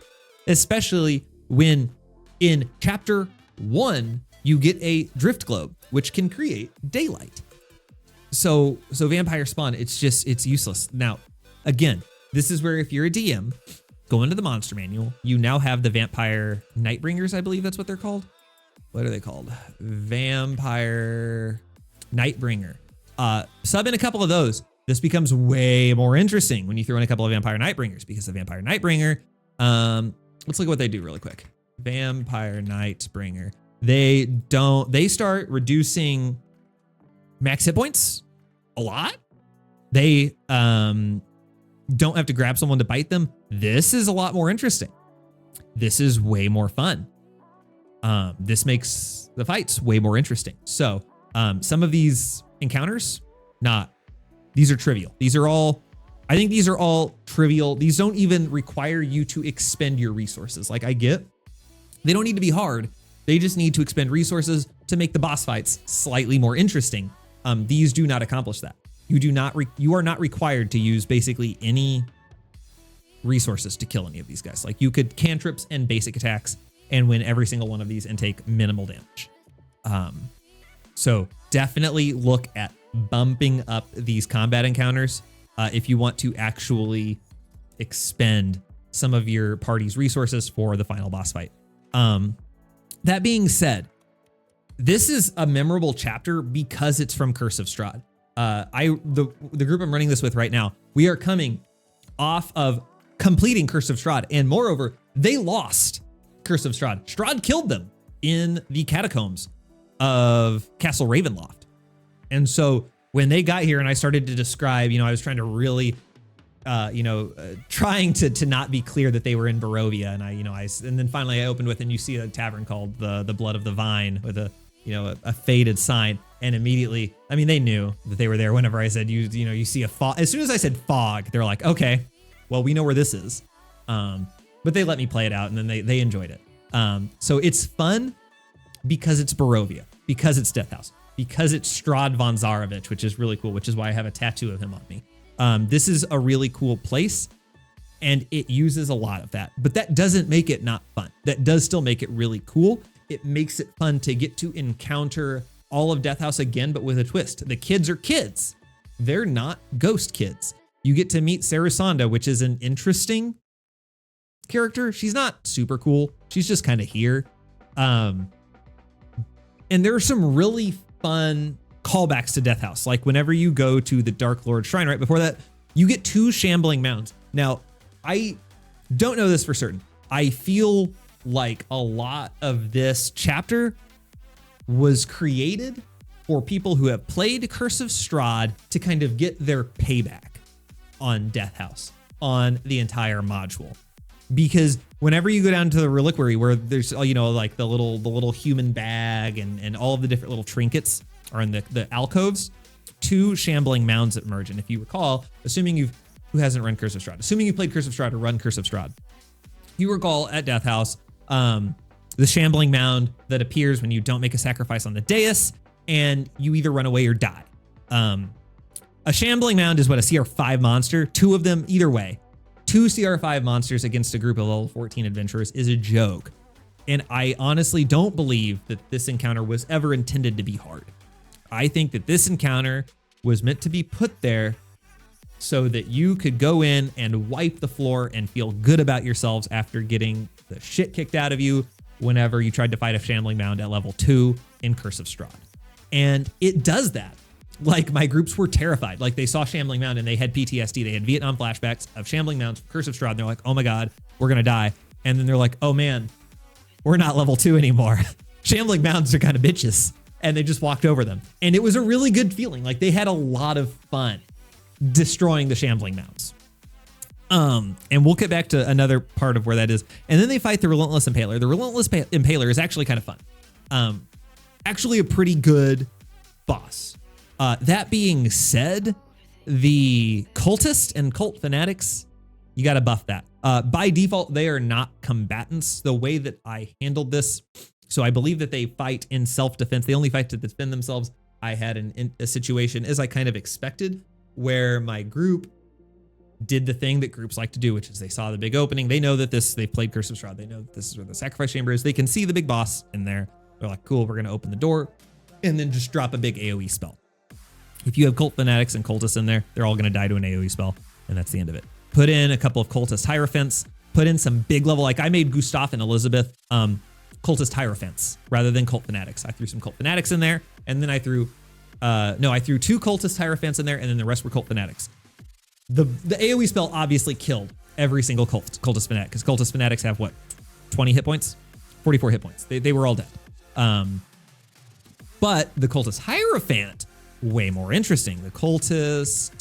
Especially when in chapter 1, you get a Drift Globe, which can create daylight. So Vampire Spawn, it's useless. Now, again, this is where if you're a DM, go into the monster manual, you now have the Vampire Nightbringers, I believe that's what they're called. What are they called? Vampire Nightbringer. Sub in a couple of those. This becomes way more interesting when you throw in a couple of Vampire Nightbringers, because the Vampire Nightbringer, let's look at what they do really quick. Vampire Nightbringer. They start reducing max hit points a lot. They don't have to grab someone to bite them. This is a lot more interesting. This is way more fun. This makes the fights way more interesting. So some of these encounters, these are trivial. I think these are all trivial. These don't even require you to expend your resources. Like, I get, they don't need to be hard. They just need to expend resources to make the boss fights slightly more interesting. These do not accomplish that. You are not required to use basically any resources to kill any of these guys. Like, you could cantrips and basic attacks and win every single one of these and take minimal damage. So definitely look at bumping up these combat encounters if you want to actually expend some of your party's resources for the final boss fight. That being said, this is a memorable chapter because it's from Curse of Strahd. The group I'm running this with right now, we are coming off of completing Curse of Strahd, and moreover, they lost Curse of Strahd. Strahd killed them in the catacombs of Castle Ravenloft. And so when they got here and I started to describe, I was trying to really, trying to not be clear that they were in Barovia. And and then finally I opened with, and you see a tavern called the Blood of the Vine with a faded sign. And immediately, they knew that they were there whenever I said, you see a fog. As soon as I said fog, they're like, okay, well, we know where this is. But they let me play it out, and then they enjoyed it. So it's fun because it's Barovia, because it's Death House, because it's Strahd von Zarovich, which is really cool, which is why I have a tattoo of him on me. This is a really cool place, and it uses a lot of that, but that doesn't make it not fun. That does still make it really cool. It makes it fun to get to encounter all of Death House again, but with a twist. The kids are kids. They're not ghost kids. You get to meet Sarasanda, which is an interesting character. She's not super cool. She's just kind of here. And there are some really fun callbacks to Death House. Like whenever you go to the Dark Lord Shrine right before that, you get 2 shambling mounds. Now, I don't know this for certain. I feel like a lot of this chapter was created for people who have played Curse of Strahd to kind of get their payback on Death House, on the entire module. Because whenever you go down to the reliquary where there's, you know, like the little human bag and all of the different little trinkets are in the alcoves, 2 shambling mounds that emerge. And if you recall, assuming who hasn't run Curse of Strahd? Assuming you played Curse of Strahd or run Curse of Strahd, you recall at Death House, the shambling mound that appears when you don't make a sacrifice on the dais and you either run away or die. A shambling mound is what, a CR5 monster? 2 of them either way. 2 CR5 monsters against a group of level 14 adventurers is a joke. And I honestly don't believe that this encounter was ever intended to be hard. I think that this encounter was meant to be put there so that you could go in and wipe the floor and feel good about yourselves after getting the shit kicked out of you whenever you tried to fight a shambling mound at level 2 in Curse of Strahd. And it does that. Like, my groups were terrified. Like, they saw shambling mound and they had PTSD. They had Vietnam flashbacks of shambling mounds, Curse of Strahd. And they're like, oh my God, we're gonna die. And then they're like, oh man, we're not level 2 anymore. Shambling mounds are kind of bitches. And they just walked over them. And it was a really good feeling. Like, they had a lot of fun destroying the shambling mounds. And we'll get back to another part of where that is. And then they fight the Relentless Impaler. The Relentless Impaler is actually kind of fun. Actually a pretty good boss. That being said, the cultist and cult fanatics, you got to buff that. By default, they are not combatants. The way that I handled this, so I believe that they fight in self-defense. They only fight to defend themselves. I had a situation, as I kind of expected, where my group did the thing that groups like to do, which is they saw the big opening. They know that they played Curse of Strahd. They know that this is where the sacrifice chamber is. They can see the big boss in there. They're like, cool, we're going to open the door and then just drop a big AoE spell. If you have cult fanatics and cultists in there, they're all going to die to an AoE spell, and that's the end of it. Put in a couple of cultist hierophants, put in some big level, like I made Gustav and Elizabeth cultist hierophants rather than cult fanatics. I threw some cult fanatics in there, and then I threw 2 cultist hierophants in there, and then the rest were cult fanatics. The AoE spell obviously killed every single cultist fanatic, because cultist fanatics have what, 20 hit points? 44 hit points. They were all dead. But the cultist hierophant, way more interesting. The cultist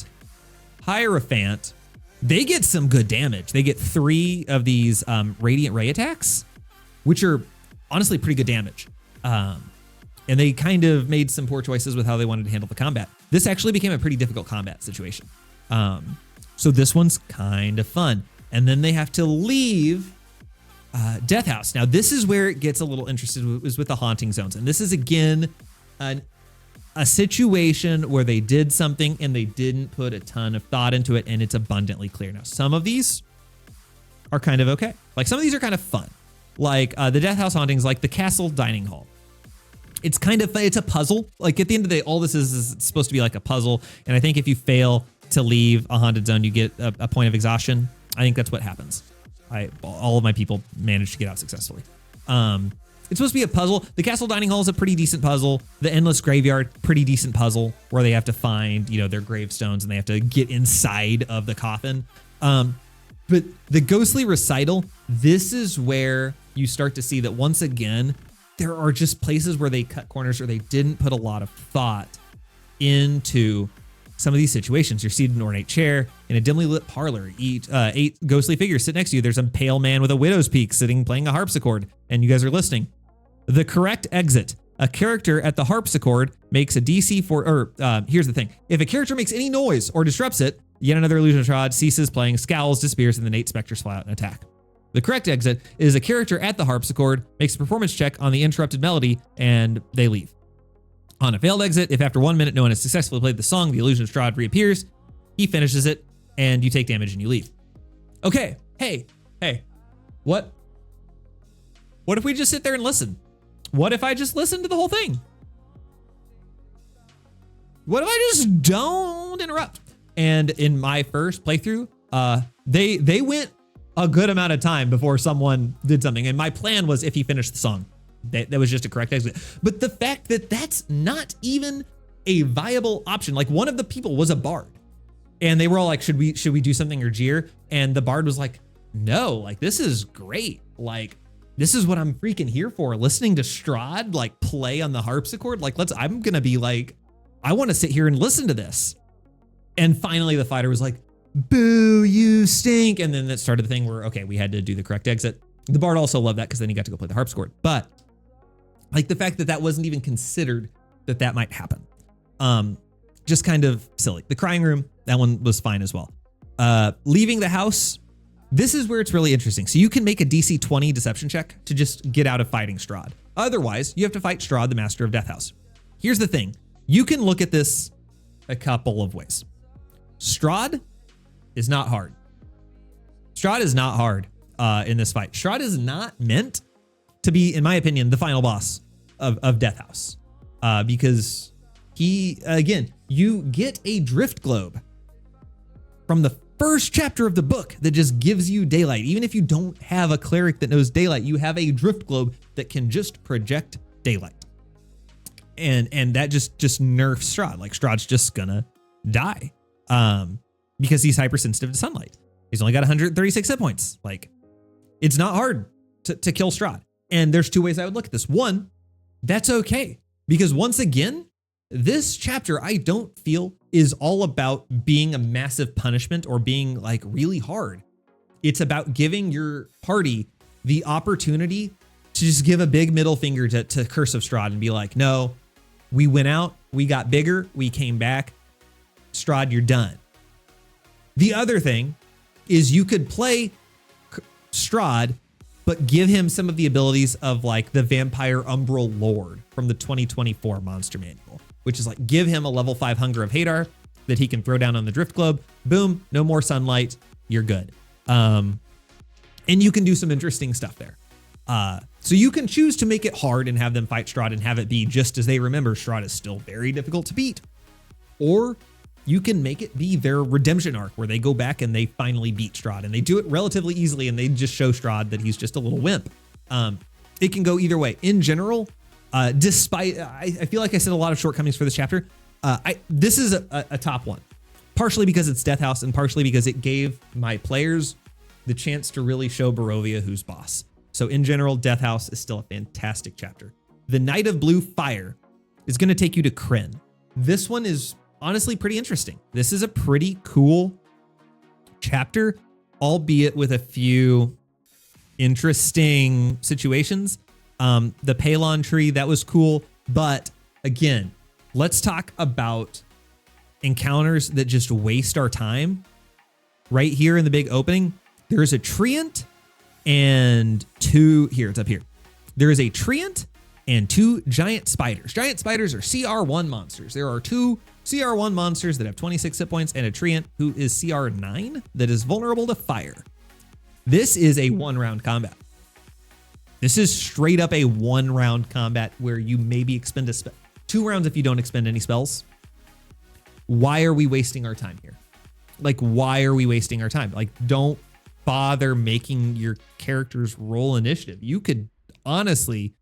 hierophant, they get some good damage. They get 3 of these radiant ray attacks, which are honestly pretty good damage. And they kind of made some poor choices with how they wanted to handle the combat. This actually became a pretty difficult combat situation. So this one's kind of fun. And then they have to leave Death House. Now, this is where it gets a little interesting, is with the haunting zones. And this is, again, a situation where they did something and they didn't put a ton of thought into it, and it's abundantly clear. Now, some of these are kind of okay. Like, some of these are kind of fun. Like the Death House hauntings, like the Castle Dining Hall. It's kind of, it's a puzzle. Like, at the end of the day, all this is supposed to be like a puzzle. And I think if you fail to leave a haunted zone, you get a point of exhaustion. I think that's what happens. All of my people managed to get out successfully. It's supposed to be a puzzle. The Castle Dining Hall is a pretty decent puzzle. The Endless Graveyard, pretty decent puzzle, where they have to find, their gravestones and they have to get inside of the coffin. But the Ghostly Recital, this is where you start to see that once again, there are just places where they cut corners or they didn't put a lot of thought into some of these situations. You're seated in an ornate chair in a dimly lit parlor. 8 ghostly figures sit next to you. There's a pale man with a widow's peak sitting playing a harpsichord, and you guys are listening. The correct exit. A character at the harpsichord makes a DC here's the thing. If a character makes any noise or disrupts it, yet another illusion shroud ceases playing, scowls, disappears, and the 8 specters fly out and attack. The correct exit is a character at the harpsichord makes a performance check on the interrupted melody, and they leave. On a failed exit, if after 1 minute no one has successfully played the song, the illusion shroud reappears, he finishes it, and you take damage and you leave. Okay, hey, what if we just sit there and listen? What if I just listen to the whole thing? What if I just don't interrupt? And in my first playthrough, they went a good amount of time before someone did something. And my plan was if he finished the song, that was just a correct exit. But the fact that that's not even a viable option, like one of the people was a bard and they were all like, should we do something or jeer? And the bard was like, no, like this is great. Like this is what I'm freaking here for. Listening to Strahd like play on the harpsichord. Like I'm gonna be like, I want to sit here and listen to this. And finally the fighter was like, boo, you stink. And then that started the thing where, okay, we had to do the correct exit. The bard also loved that because then he got to go play the harpsichord. But like the fact that that wasn't even considered that might happen. Just kind of silly. The crying room, that one was fine as well. Leaving the house, this is where it's really interesting. So you can make a DC 20 deception check to just get out of fighting Strahd. Otherwise, you have to fight Strahd, the master of Death House. Here's the thing. You can look at this a couple of ways. Strahd is not hard. Strahd is not hard in this fight. Strahd is not meant to be, in my opinion, the final boss of Death House. Because he, again, you get a drift globe from the first chapter of the book that just gives you daylight. Even if you don't have a cleric that knows daylight, you have a drift globe that can just project daylight. And that just nerfs Strahd. Like Strahd's just gonna die. Because he's hypersensitive to sunlight. He's only got 136 hit points. Like, it's not hard to kill Strahd. And there's two ways I would look at this. One, that's okay. Because once again, this chapter I don't feel is all about being a massive punishment or being like really hard. It's about giving your party the opportunity to just give a big middle finger to Curse of Strahd and be like, no, we went out, we got bigger, we came back. Strahd, you're done. The other thing is you could play Strahd, but give him some of the abilities of like the Vampire Umbral Lord from the 2024 Monster Manual, which is like give him a level 5 Hunger of Hadar that he can throw down on the Drift Globe. Boom, no more sunlight, you're good. And you can do some interesting stuff there. So you can choose to make it hard and have them fight Strahd and have it be just as they remember Strahd is still very difficult to beat. Or you can make it be their redemption arc where they go back and they finally beat Strahd and they do it relatively easily and they just show Strahd that he's just a little wimp. It can go either way. In general, despite, I feel like I said a lot of shortcomings for this chapter. This is a top one, partially because it's Death House and partially because it gave my players the chance to really show Barovia who's boss. So in general, Death House is still a fantastic chapter. The Night of Blue Fire is going to take you to Krynn. This one is honestly pretty interesting. This is a pretty cool chapter, albeit with a few interesting situations. The Palon tree, that was cool. But again, let's talk about encounters that just waste our time. Right here in the big opening, there's a treant and two, here, it's up here. There is a treant and two giant spiders. Giant spiders are CR1 monsters. There are two CR1 monsters that have 26 hit points and a treant who is CR9 that is vulnerable to fire. This is a 1-round combat. This is straight up a 1-round combat where you maybe expend a spell. 2 rounds if you don't expend any spells. Why are we wasting our time here? Like, why are we wasting our time? Like, don't bother making your characters roll initiative. You could honestly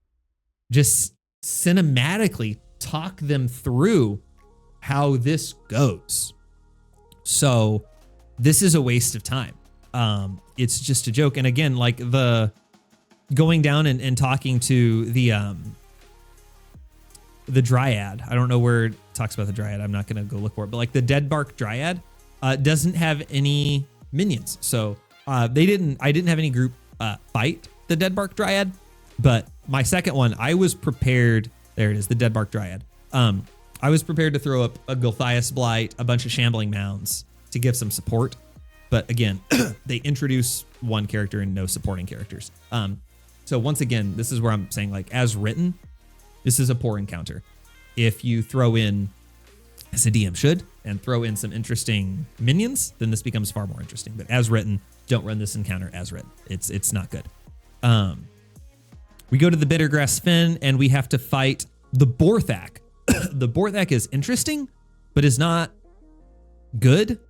just cinematically talk them through how this goes. So this is a waste of time. It's just a joke. And again, like the going down and talking to the Dryad. I don't know where it talks about the Dryad. I'm not going to go look for it, but like the Deadbark Dryad doesn't have any minions. So I didn't have any group fight the Deadbark Dryad, but my second one, I was prepared. There it is, the Deadbark Dryad. I was prepared to throw up a Gulthias Blight, a bunch of Shambling Mounds to give some support. But again, they introduce one character and no supporting characters. So once again, this is where I'm saying, like, as written, this is a poor encounter. If you throw in, as a DM should, and throw in some interesting minions, then this becomes far more interesting. But as written, don't run this encounter as written. It's not good. We go to the Bittergrass Fen and we have to fight the Borthak. The Borthak is interesting, but is not good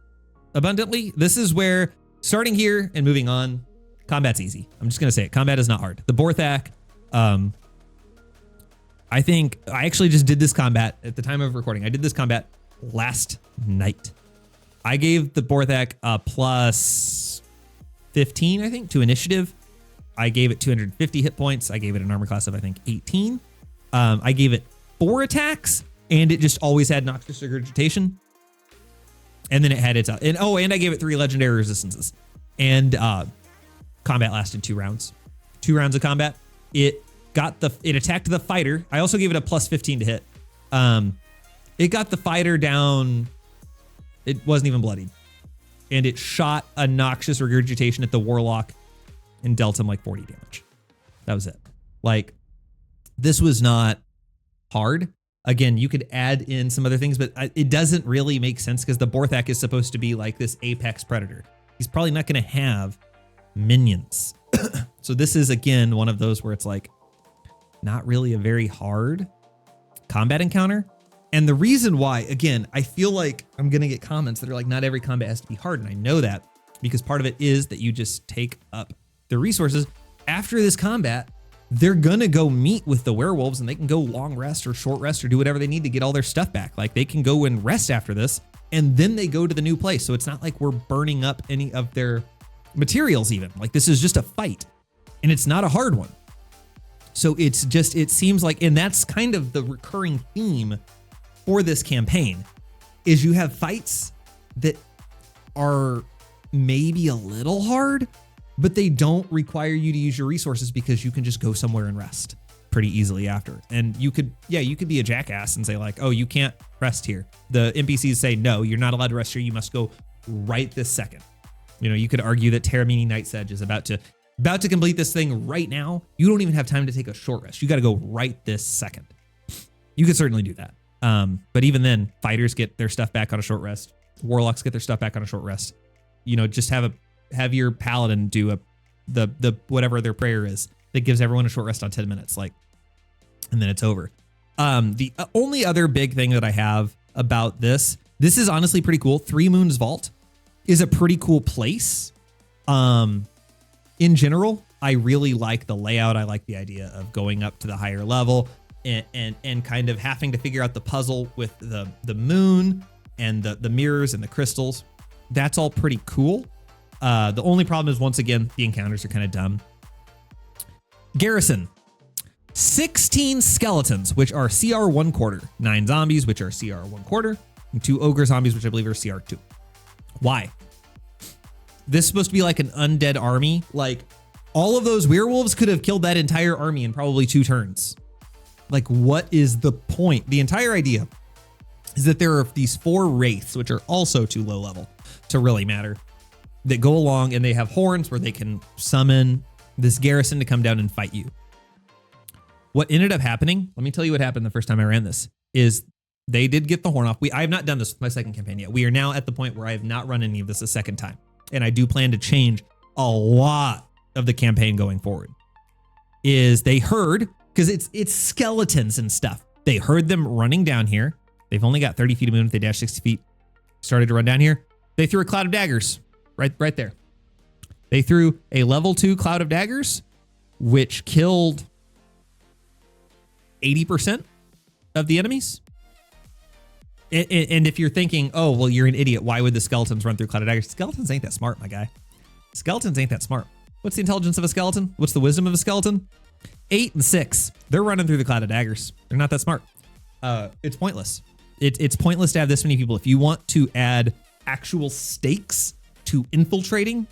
abundantly. This is where, starting here and moving on, Combat's easy. I'm just going to say it. Combat is not hard. The Borthak, I think I actually just did this combat at the time of recording. I did this combat last night. I gave the Borthak a plus 15, I think, to initiative. I gave it 250 hit points. I gave it an armor class of, I think, 18. I gave it 4 attacks, and it just always had Noxious Regurgitation. And then it had its... and I gave it 3 legendary resistances. And combat lasted 2 rounds. 2 rounds of combat. It attacked the fighter. I also gave it a plus 15 to hit. It got the fighter down. It wasn't even bloodied. And it shot a Noxious Regurgitation at the Warlock and dealt him like 40 damage. That was it. Like, this was not hard. Again, you could add in some other things, but it doesn't really make sense because the Borthak is supposed to be like this apex predator. He's probably not going to have minions. So this is, again, one of those where it's like not really a very hard combat encounter. And the reason why, again, I feel like I'm going to get comments that are like, not every combat has to be hard. And I know that because part of it is that you just take up the resources. After this combat, they're going to go meet with the werewolves and they can go long rest or short rest or do whatever they need to get all their stuff back. Like, they can go and rest after this and then they go to the new place. So it's not like we're burning up any of their materials even. Like, this is just a fight and it's not a hard one. So it's just, it seems like, and that's kind of the recurring theme for this campaign, is you have fights that are maybe a little hard, but they don't require you to use your resources because you can just go somewhere and rest pretty easily after. And you could be a jackass and say like, oh, you can't rest here. The NPCs say, no, you're not allowed to rest here. You must go right this second. You know, you could argue that Terramini Night's Edge is about to complete this thing right now. You don't even have time to take a short rest. You got to go right this second. You could certainly do that. But even then, fighters get their stuff back on a short rest. Warlocks get their stuff back on a short rest. You know, just have your paladin do the whatever their prayer is that gives everyone a short rest on 10 minutes, like, and then it's over. The only other big thing that I have about this is honestly pretty cool. Three Moons Vault is a pretty cool place. In general, I really like the layout. I like the idea of going up to the higher level and kind of having to figure out the puzzle with the moon and the mirrors and the crystals. That's all pretty cool. The only problem is, once again, the encounters are kind of dumb. Garrison. 16 skeletons, which are CR 1/4. 9 zombies, which are CR 1/4. And 2 ogre zombies, which I believe are CR 2. Why? This is supposed to be like an undead army. Like, all of those werewolves could have killed that entire army in probably 2 turns. Like, what is the point? The entire idea is that there are these 4 wraiths, which are also too low level to really matter, that go along and they have horns where they can summon this garrison to come down and fight you. What ended up happening, let me tell you what happened the first time I ran this, is they did get the horn off. I have not done this with my second campaign yet. We are now at the point where I have not run any of this a second time. And I do plan to change a lot of the campaign going forward. Is they heard, because it's skeletons and stuff. They heard them running down here. They've only got 30 feet of movement. They dashed 60 feet, started to run down here. They threw a cloud of daggers right there. They threw a level 2 cloud of daggers, which killed 80% of the enemies. And if you're thinking, oh, well, you're an idiot, why would the skeletons run through cloud of daggers? Skeletons ain't that smart, my guy. Skeletons ain't that smart. What's the intelligence of a skeleton? What's the wisdom of a skeleton? 8 and 6. They're running through the cloud of daggers. They're not that smart. It's pointless. It's pointless to have this many people. If you want to add actual stakes to infiltrating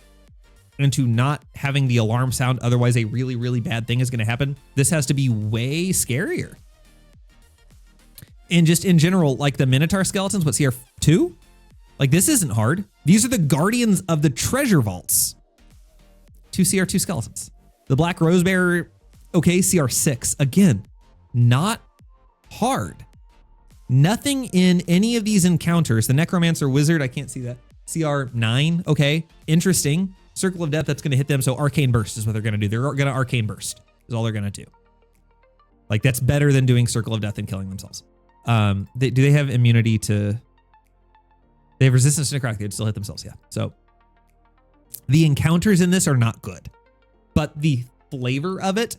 and to not having the alarm sound, otherwise a really, really bad thing is going to happen, this has to be way scarier. And just in general, like the Minotaur skeletons, what, CR2? Like, this isn't hard. These are the guardians of the treasure vaults. 2 CR2 skeletons. The Black Rosebearer, okay, CR6. Again, not hard. Nothing in any of these encounters. The Necromancer Wizard, I can't see that. CR9, okay, interesting. Circle of Death, that's going to hit them. So Arcane Burst is what they're going to do. They're going to Arcane Burst is all they're going to do. Like, that's better than doing Circle of Death and killing themselves. Do they have immunity to... They have resistance to necrotic. They'd still hit themselves, yeah. So the encounters in this are not good. but the flavor of it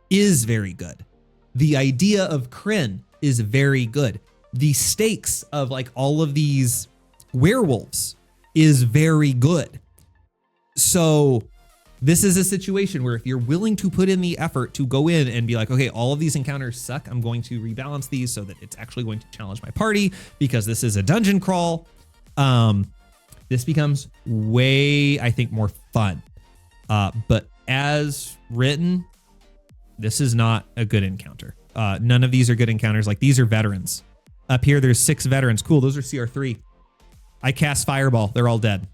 is very good. The idea of Kryn is very good. The stakes of like all of these werewolves is very good. So this is a situation where if you're willing to put in the effort to go in and be like, okay, all of these encounters suck, I'm going to rebalance these so that it's actually going to challenge my party because this is a dungeon crawl. This becomes way, I think, more fun. But as written, this is not a good encounter. None of these are good encounters. Like these are veterans. Up here, there's 6 veterans. Cool, those are CR3. I cast Fireball. They're all dead.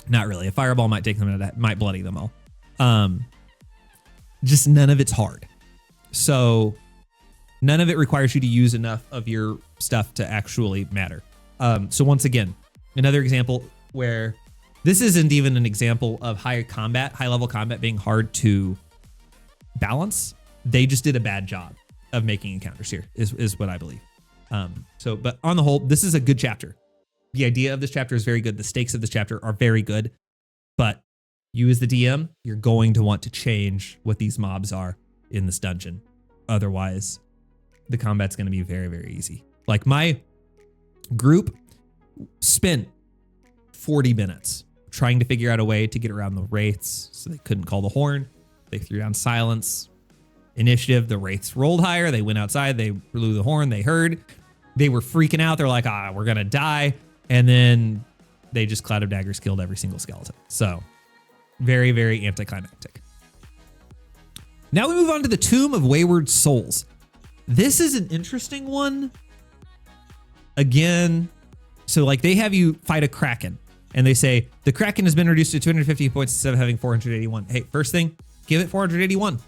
Not really. A Fireball might take them out, might bloody them all. Just none of it's hard. So none of it requires you to use enough of your stuff to actually matter. So once again, another example where this isn't even an example of high level combat being hard to balance. They just did a bad job of making encounters here is what I believe. But on the whole, this is a good chapter. The idea of this chapter is very good. The stakes of this chapter are very good, but you as the DM, you're going to want to change what these mobs are in this dungeon. Otherwise, the combat's going to be very, very easy. Like my group spent 40 minutes trying to figure out a way to get around the wraiths so they couldn't call the horn. They threw down silence. Initiative, the wraiths rolled higher. They went outside. They blew the horn. They heard. They were freaking out. They're like, we're going to die. And then they just Cloud of Daggers killed every single skeleton. So very, very anticlimactic. Now we move on to the Tomb of Wayward Souls. This is an interesting one. Again, so like they have you fight a Kraken and they say the Kraken has been reduced to 250 points instead of having 481. Hey, first thing, give it 481.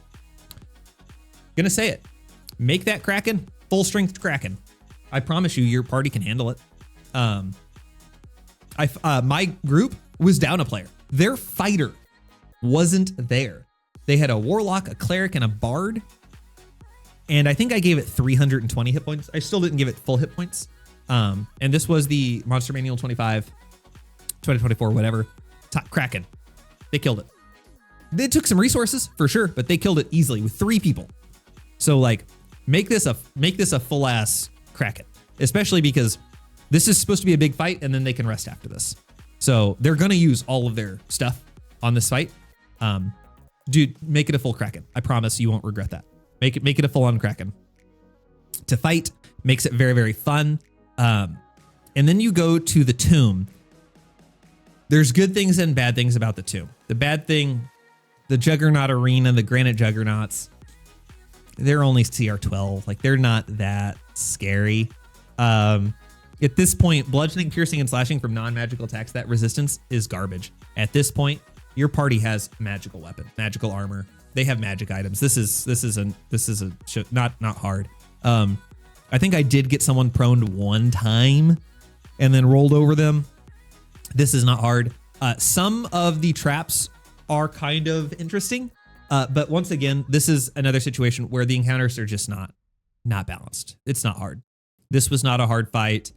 Gonna say it. Make that Kraken full strength Kraken. I promise you, your party can handle it. My group was down a player. Their fighter wasn't there. They had a warlock, a cleric, and a bard. And I think I gave it 320 hit points. I still didn't give it full hit points. And this was the Monster Manual 25, 2024, whatever. Kraken. They killed it. They took some resources for sure, but they killed it easily with 3 people. So like, make this a full ass Kraken, especially because this is supposed to be a big fight and then they can rest after this. So they're going to use all of their stuff on this fight. Dude, make it a full Kraken. I promise you won't regret that. Make it a full on Kraken. To fight makes it very, very fun. And then you go to the tomb. There's good things and bad things about the tomb. The bad thing, the Juggernaut Arena, the Granite Juggernauts, they're only CR12. Like they're not that scary. At this point, bludgeoning, piercing, and slashing from non-magical attacks, that resistance is garbage. At this point, your party has magical weapon, magical armor. They have magic items. This is not hard. I think I did get someone proned one time and then rolled over them. This is not hard. Some of the traps are kind of interesting. But once again, this is another situation where the encounters are just not balanced. It's not hard. This was not a hard fight.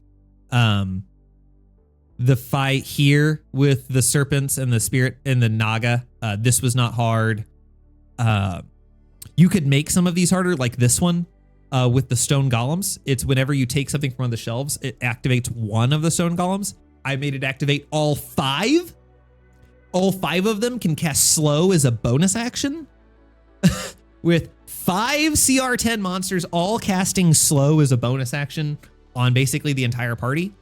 The fight here with the serpents and the spirit and the Naga, this was not hard. You could make some of these harder, like this one with the stone golems. It's whenever you take something from one of the shelves, it activates one of the stone golems. I made it activate all 5. All 5 of them can cast slow as a bonus action. With 5 CR10 monsters all casting slow as a bonus action on basically the entire party.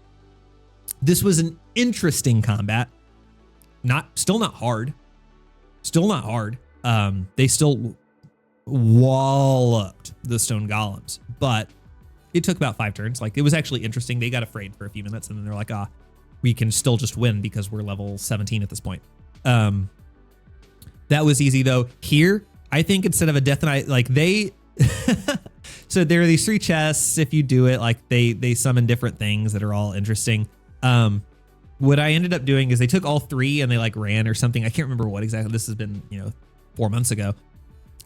This was an interesting combat. Still not hard. They still walloped the stone golems, but it took about 5 turns. Like it was actually interesting. They got afraid for a few minutes and then they're like, we can still just win because we're level 17 at this point. That was easy though. Here, I think instead of a Death Knight, like they, so there are these 3 chests. If you do it, like they summon different things that are all interesting. What I ended up doing is they took all 3 and they like ran or something. I can't remember what exactly. This has been, 4 months ago.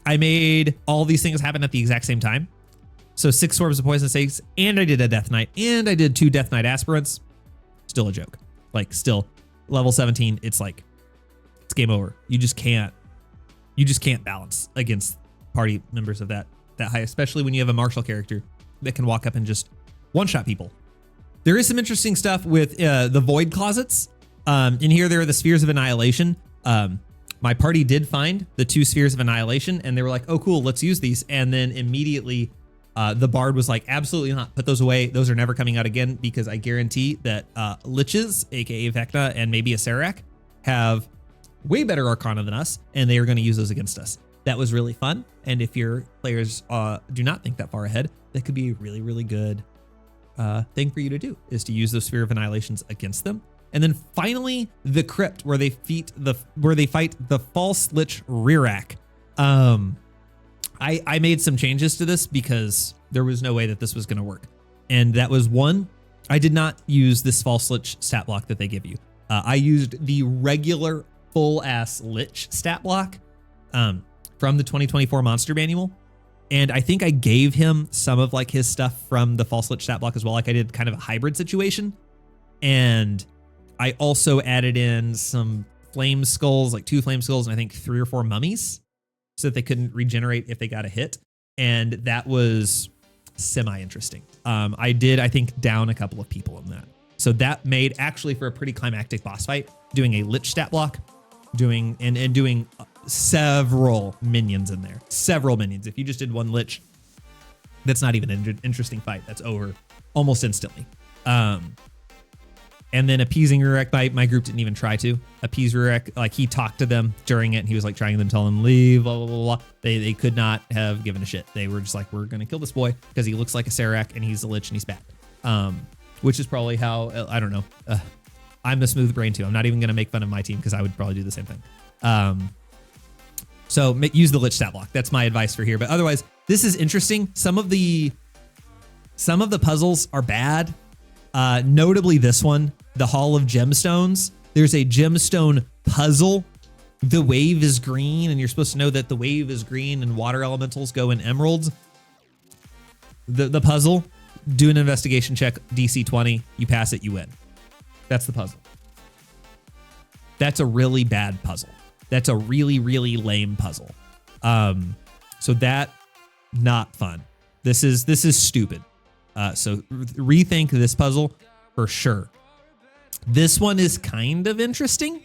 I made all these things happen at the exact same time. So 6 Swarms of Poison Snakes, and I did a Death Knight, and I did 2 Death Knight Aspirants. Still a joke. Like still level 17. It's like, it's game over. You You just can't balance against party members of that high, especially when you have a martial character that can walk up and just one-shot people. There is some interesting stuff with the void closets. In here, there are the spheres of annihilation. My party did find the 2 spheres of annihilation, and they were like, oh, cool, let's use these. And then immediately the bard was like, absolutely not, put those away. Those are never coming out again, because I guarantee that liches, aka Vecna, and maybe a Serac have way better arcana than us, and they are going to use those against us. That was really fun. And if your players do not think that far ahead, that could be a really, really good thing for you to do, is to use those sphere of annihilations against them. And then finally, the crypt, where they fight the false lich Rirak. I made some changes to this because there was no way that this was going to work. And that was one, I did not use this false lich stat block that they give you. I used the regular full ass lich stat block from the 2024 Monster Manual. And I think I gave him some of like his stuff from the false lich stat block as well. Like I did kind of a hybrid situation. And I also added in some flame skulls, like 2 flame skulls, and I think 3 or 4 mummies, so that they couldn't regenerate if they got a hit. And that was semi-interesting. I did, I think, down a couple of people in that. So that made, actually, for a pretty climactic boss fight, doing a lich stat block, doing several minions in there. Several minions. If you just did 1 lich, that's not even an interesting fight. That's over almost instantly. And then appeasing Rurik, my group didn't even try to appease Rurik. Like, he talked to them during it, and he was like trying to tell them leave, blah, blah, blah, blah. They could not have given a shit. They were just like, we're going to kill this boy because he looks like a Serac and he's a lich and he's bad. Which is probably how, I don't know. I'm the smooth brain too. I'm not even going to make fun of my team because I would probably do the same thing. So use the lich stat block. That's my advice for here. But otherwise, this is interesting. Some of the puzzles are bad. Notably this one, the Hall of Gemstones. There's a gemstone puzzle. The wave is green, and you're supposed to know that the wave is green and water elementals go in emeralds. The puzzle, do an investigation check, DC 20, you pass it, you win. That's the puzzle. That's a really bad puzzle. That's a really, really lame puzzle. So that, not fun. This is stupid. So rethink this puzzle for sure. This one is kind of interesting.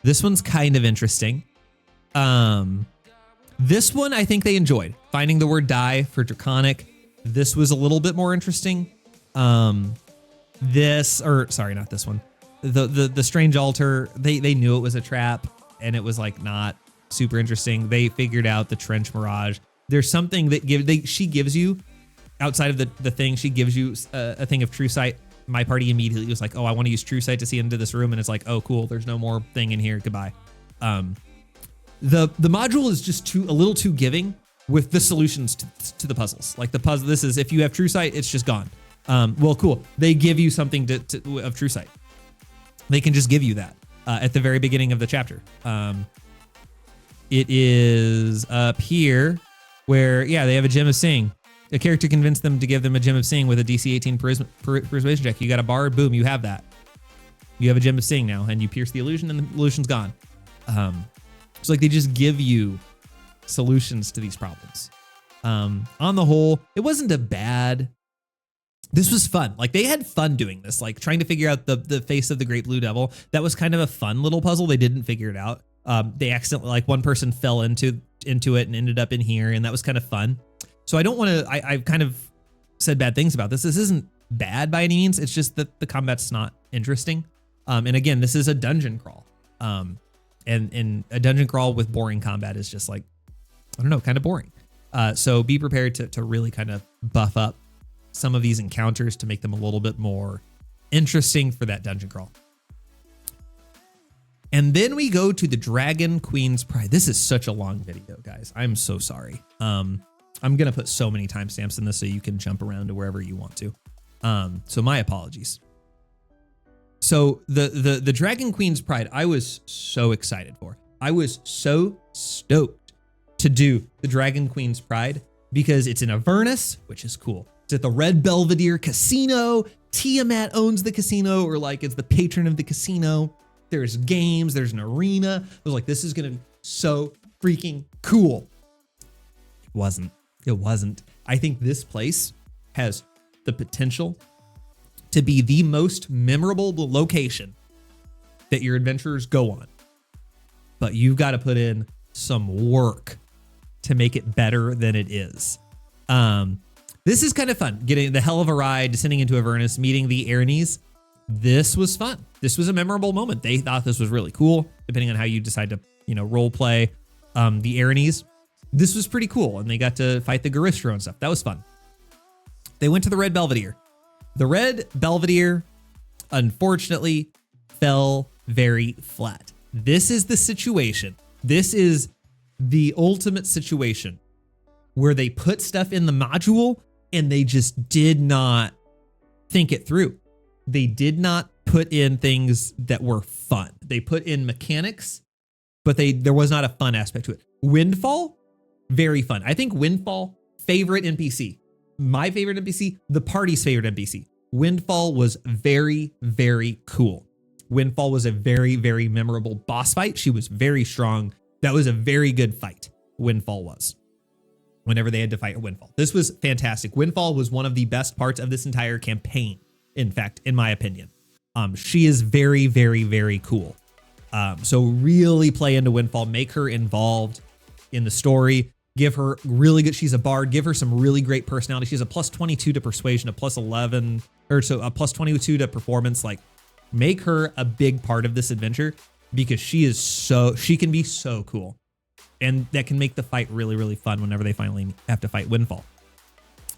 This one's kind of interesting. This one I think they enjoyed. Finding the word die for Draconic. This was a little bit more interesting. Sorry, not this one. The Strange Altar, they knew it was a trap, and it was like not super interesting. They figured out the Trench Mirage. There's something that she gives you outside of the thing. She gives you a thing of True Sight. My party immediately was like, oh, I want to use True Sight to see into this room. And it's like, oh, cool. There's no more thing in here. Goodbye. The module is just a little too giving with the solutions to the puzzles. Like the puzzle, this is, if you have True Sight, it's just gone. Well, cool. They give you something of True Sight. They can just give you that at the very beginning of the chapter. It is up here where, yeah, they have a Gem of Seeing. A character convinced them to give them a Gem of Seeing with a DC 18 persuasion check. You got a bard, boom, you have that. You have a Gem of Seeing now, and you pierce the illusion, and the illusion's gone. It's like they just give you solutions to these problems. On the whole, it wasn't a bad. This was fun. Like, they had fun doing this, like trying to figure out the face of the Great Blue Devil. That was kind of a fun little puzzle. They didn't figure it out. They accidentally, like, one person fell into it and ended up in here, and that was kind of fun. So I don't want to, I've kind of said bad things about this. This isn't bad by any means. It's just that the combat's not interesting. And again, this is a dungeon crawl. And a dungeon crawl with boring combat is just like, I don't know, kind of boring. So be prepared to really kind of buff up some of these encounters to make them a little bit more interesting for that dungeon crawl. And then we go to the Dragon Queen's Pride. This is such a long video, guys. I'm so sorry. I'm going to put so many timestamps in this so you can jump around to wherever you want to. So my apologies. So the Dragon Queen's Pride, I was so excited for. I was so stoked to do the Dragon Queen's Pride because it's in Avernus, which is cool. It's at the Red Belvedere Casino. Tiamat owns the casino, or like it's the patron of the casino. There's games, there's an arena. I was like, this is going to be so freaking cool. It wasn't. It wasn't. I think this place has the potential to be the most memorable location that your adventurers go on. But you've got to put in some work to make it better than it is. This is kind of fun. Getting the hell of a ride, descending into Avernus, meeting the Arnis. This was fun. This was a memorable moment. They thought this was really cool, depending on how you decide to, role play the Arnis. This was pretty cool, and they got to fight the Garistro and stuff. That was fun. They went to the Red Belvedere. The Red Belvedere, unfortunately, fell very flat. This is the situation. This is the ultimate situation where they put stuff in the module and they just did not think it through. They did not put in things that were fun. They put in mechanics, but there was not a fun aspect to it. Windfall, very fun. I think Windfall, favorite NPC. My favorite NPC, the party's favorite NPC. Windfall was very, very cool. Windfall was a very, very memorable boss fight. She was very strong. That was a very good fight. Windfall was. Whenever they had to fight Windfall. This was fantastic. Windfall was one of the best parts of this entire campaign. In fact, in my opinion, she is very, very, very cool. So really play into Windfall, make her involved in the story, give her really good, she's a bard, give her some really great personality. She has a plus 22 to persuasion, a plus 11, or so a plus 22 to performance. Like, make her a big part of this adventure because she can be so cool. And that can make the fight really, really fun whenever they finally have to fight Windfall.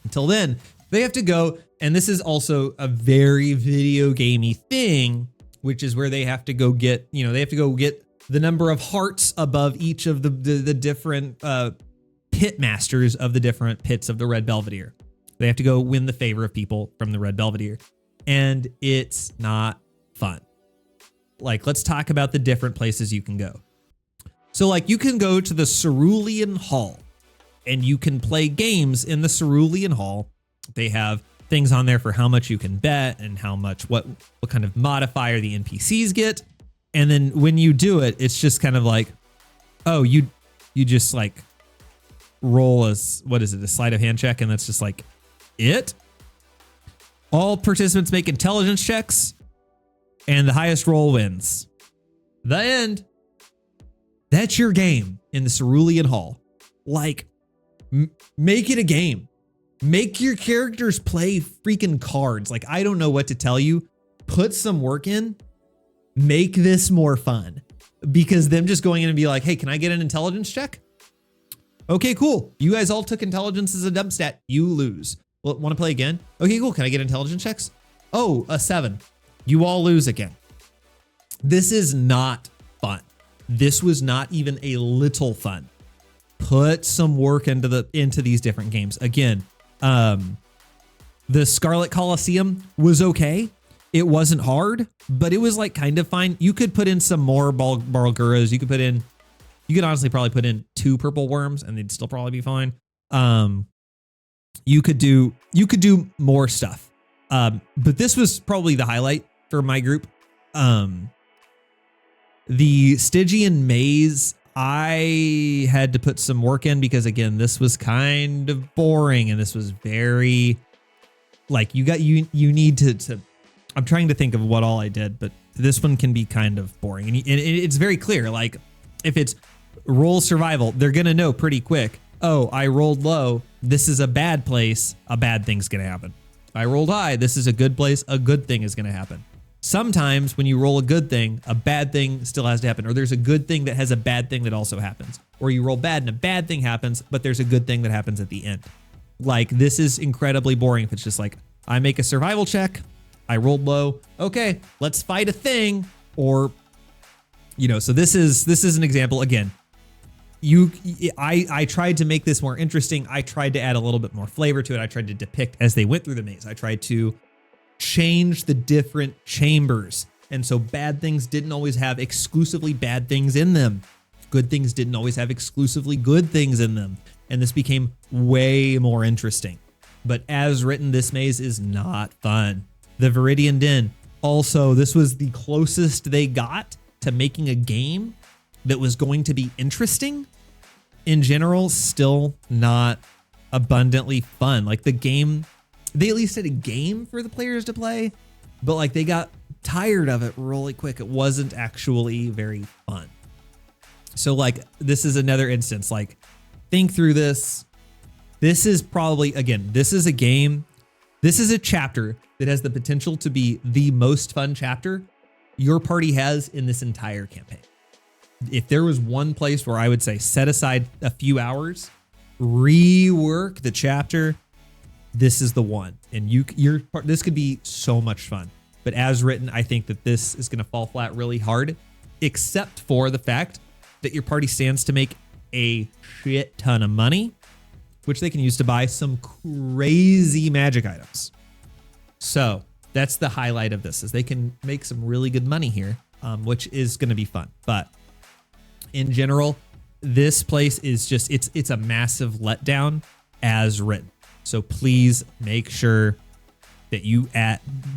Until then, they have to go, and this is also a very video gamey thing, which is where they have to go get, they have to go get the number of hearts above each of the different pit masters of the different pits of the Red Belvedere. They have to go win the favor of people from the Red Belvedere. And it's not fun. Like, let's talk about the different places you can go. So, like, you can go to the Cerulean Hall, and you can play games in the Cerulean Hall. They have things on there for how much you can bet and how much, what kind of modifier the NPCs get. And then when you do it, it's just kind of like, oh, you just like roll a sleight of hand check, and that's just like it. All participants make intelligence checks, and the highest roll wins. The end. That's your game in the Cerulean Hall. Like, make it a game. Make your characters play freaking cards. Like, I don't know what to tell you. Put some work in. Make this more fun. Because them just going in and be like, hey, can I get an intelligence check? Okay, cool. You guys all took intelligence as a dump stat. You lose. Well, want to play again? Okay, cool. Can I get intelligence checks? Oh, a 7. You all lose again. This is not fun. This was not even a little fun. Put some work into these different games. Again, the Scarlet Coliseum was okay. It wasn't hard, but it was like kind of fine. You could put in some more Barlguras. You could honestly probably put in 2 purple worms and they'd still probably be fine. You could do more stuff. But this was probably the highlight for my group. The Stygian Maze, I had to put some work in because, again, this was kind of boring and this was very, like, you need to I'm trying to think of what all I did, but this one can be kind of boring. And it's very clear, like, if it's roll survival, they're going to know pretty quick, oh, I rolled low, this is a bad place, a bad thing's going to happen. I rolled high, this is a good place, a good thing is going to happen. Sometimes when you roll a good thing, a bad thing still has to happen, or there's a good thing that has a bad thing that also happens, or you roll bad and a bad thing happens, but there's a good thing that happens at the end. Like, this is incredibly boring if it's just like, I make a survival check, I rolled low, okay, let's fight a thing, or, so this is an example. Again, I tried to make this more interesting. I tried to add a little bit more flavor to it. I tried to depict as they went through the maze. I tried to change the different chambers. And so bad things didn't always have exclusively bad things in them. Good things didn't always have exclusively good things in them. And this became way more interesting. But as written, this maze is not fun. The Viridian Den, also, this was the closest they got to making a game that was going to be interesting. in general, still not abundantly fun. Like the game, they at least had a game for the players to play, but like they got tired of it really quick. It wasn't actually very fun. So like this is another instance, like think through this. This is probably, again, this is a game. This is a chapter that has the potential to be the most fun chapter your party has in this entire campaign. If there was one place where I would say set aside a few hours, rework the chapter, this is the one. And this could be so much fun. But as written, I think that this is going to fall flat really hard, except for the fact that your party stands to make a shit ton of money, which they can use to buy some crazy magic items. So that's the highlight of this, is they can make some really good money here, which is going to be fun. But in general, this place is just, it's a massive letdown as written. So please make sure that you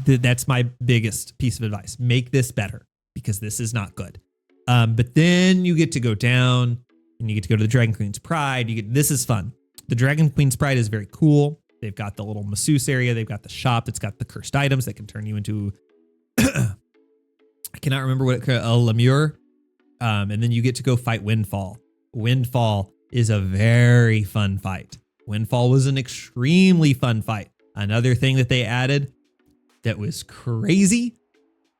that's my biggest piece of advice. Make this better, because this is not good. But then you get to go down and you get to go to the Dragon Queen's Pride. This is fun. The Dragon Queen's Pride is very cool. They've got the little masseuse area. They've got the shop that's got the cursed items that can turn you into, I cannot remember what a lemure. And then you get to go fight Windfall. Windfall is a very fun fight. Windfall was an extremely fun fight. Another thing that they added that was crazy,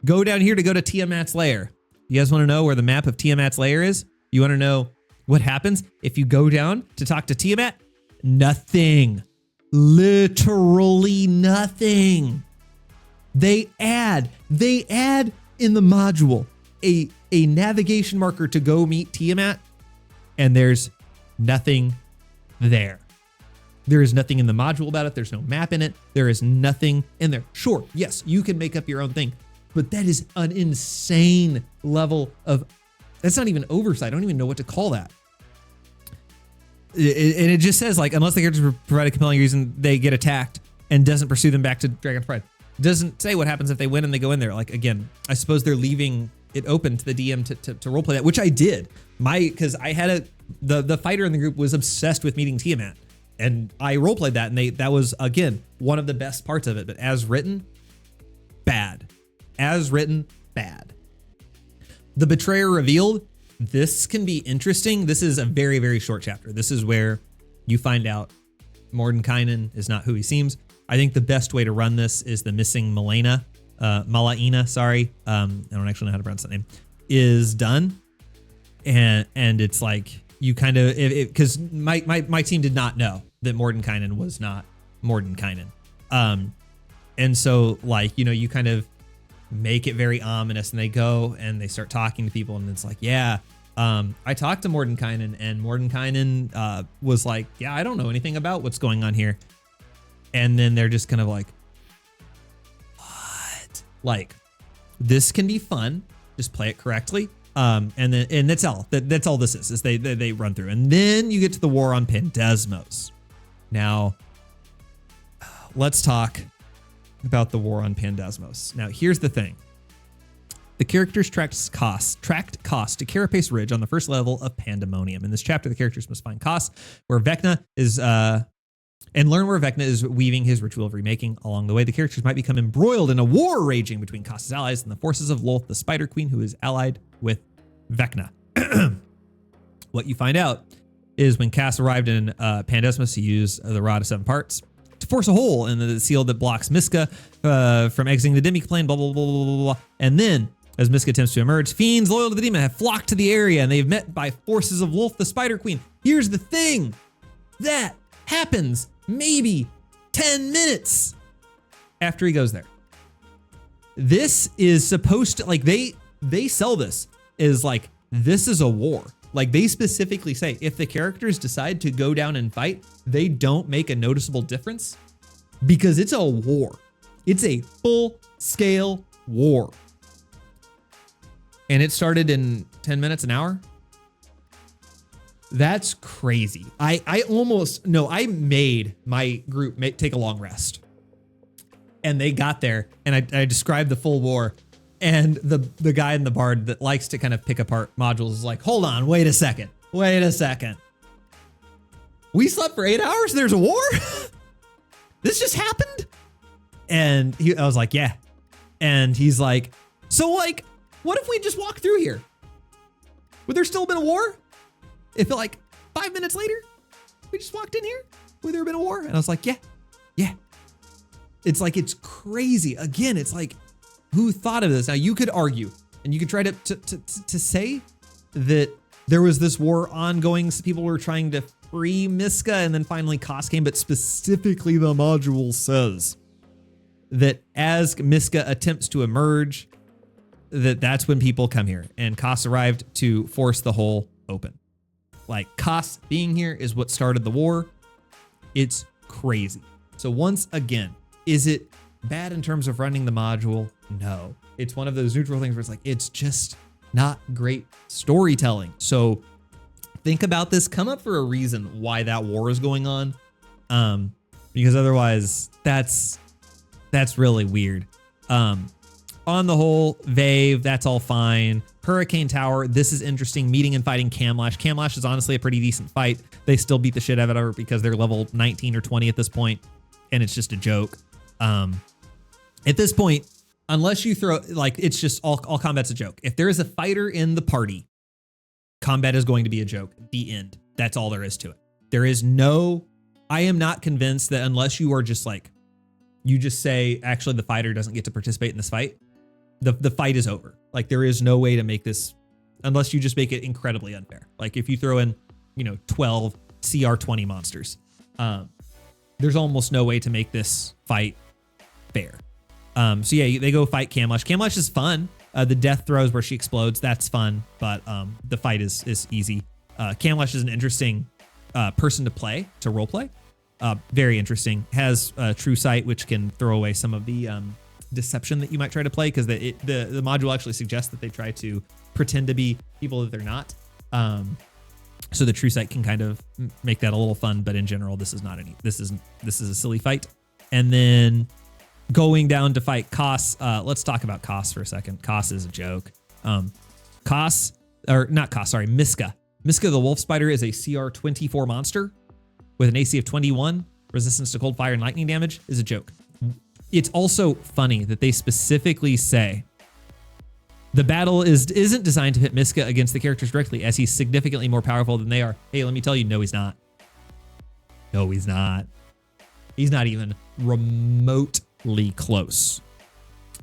go down here to go to Tiamat's lair. You guys want to know where the map of Tiamat's lair is? You want to know what happens if you go down to talk to Tiamat? Nothing. Literally nothing. They add in the module a navigation marker to go meet Tiamat, and there's nothing there. There is nothing in the module about it. There's no map in it. There is nothing in there. Sure, yes, you can make up your own thing, but that is an insane level of, that's not even oversight. I don't even know what to call that. And it just says, like, unless the characters provide a compelling reason, they get attacked, and doesn't pursue them back to Dragon's Pride. It doesn't say what happens if they win and they go in there. Like, again, I suppose they're leaving it open to the DM to roleplay that, which I did. Because I had the fighter in the group was obsessed with meeting Tiamat, and I roleplayed that, and that was, again, one of the best parts of it. But as written, bad. As written, bad. The Betrayer revealed. This can be interesting. This is a very, very short chapter. This is where you find out Mordenkainen is not who he seems. I think the best way to run this is the missing Malaina, sorry. I don't actually know how to pronounce that name, is done. And it's like, you kind of, because my team did not know that Mordenkainen was not Mordenkainen. And so, like, you know, you kind of make it very ominous, and they go and they start talking to people, and it's like, yeah, I talked to Mordenkainen, and Mordenkainen was like, yeah, I don't know anything about what's going on here. And then they're just kind of like, what? Like, this can be fun. Just play it correctly. And that's all. That's all this is they run through. And then you get to the war on Pandesmos. Now, let's talk about the war on Pandesmos. Now, here's the thing. The characters tracked costs to Carapace Ridge on the first level of Pandemonium. In this chapter, the characters must find costs where Vecna is, and learn where Vecna is weaving his ritual of remaking. Along the way, the characters might become embroiled in a war raging between Costa's allies and the forces of Lolth, the Spider Queen, who is allied with Vecna. What you find out is when Cass arrived in Pandesmos, he used the Rod of Seven Parts to force a hole in the seal that blocks Miska from exiting the Demiplane, blah, blah, blah, blah, blah, blah. And then, as Miska attempts to emerge, fiends loyal to the demon have flocked to the area, and they've met by forces of Lolth, the Spider Queen. Here's the thing. That happens maybe 10 minutes after he goes there. This is supposed to, like, they sell this as like, this is a war. Like, they specifically say if the characters decide to go down and fight, they don't make a noticeable difference because it's a war. It's a full-scale war. And it started in 10 minutes, an hour. That's crazy. I made my group take a long rest. And they got there, and I described the full war. And the guy in the bard that likes to kind of pick apart modules is like, hold on, wait a second. We slept for 8 hours. There's a war. This just happened. And I was like, yeah. And he's like, so like, what if we just walk through here? Would there still have been a war? If like 5 minutes later, we just walked in here, would there have been a war? And I was like, yeah. It's like, it's crazy. Again, it's like, who thought of this? Now you could argue and you could try to say that there was this war ongoing. So people were trying to free Miska and then finally Koss came, but specifically the module says that as Miska attempts to emerge, that's when people come here, and Koss arrived to force the hole open. Like, Koss being here is what started the war. It's crazy. So once again, is it bad in terms of running the module? No. It's one of those neutral things where it's like, it's just not great storytelling. So think about this, come up for a reason why that war is going on. Because otherwise that's really weird. On the whole, Vave, that's all fine. Hurricane Tower, this is interesting. Meeting and fighting Camlash. Camlash is honestly a pretty decent fight. They still beat the shit out of her because they're level 19 or 20 at this point, and it's just a joke. At this point, unless you throw, like, it's just all combat's a joke. If there is a fighter in the party, combat is going to be a joke. The end. That's all there is to it. There is no, I am not convinced that unless you are just like, you just say, actually, the fighter doesn't get to participate in this fight, the fight is over. Like, there is no way to make this, unless you just make it incredibly unfair. Like, if you throw in, 12 CR20 monsters, there's almost no way to make this fight fair. So yeah, they go fight Camlash. Camlash is fun. The death throws where she explodes, that's fun, but the fight is easy. Camlash is an interesting person to play, to role play. Very interesting. Has True Sight, which can throw away some of the deception that you might try to play, because the module actually suggests that they try to pretend to be people that they're not. So the True Sight can kind of make that a little fun, but in general, this is a silly fight. And then going down to fight Koss. Let's talk about Koss for a second. Koss is a joke. Miska. Miska the Wolf Spider is a CR 24 monster with an AC of 21, resistance to cold, fire, and lightning damage. Is a joke. It's also funny that they specifically say the battle isn't designed to hit Miska against the characters directly, as he's significantly more powerful than they are. Hey, let me tell you, no, he's not. No, he's not. He's not even remotely close.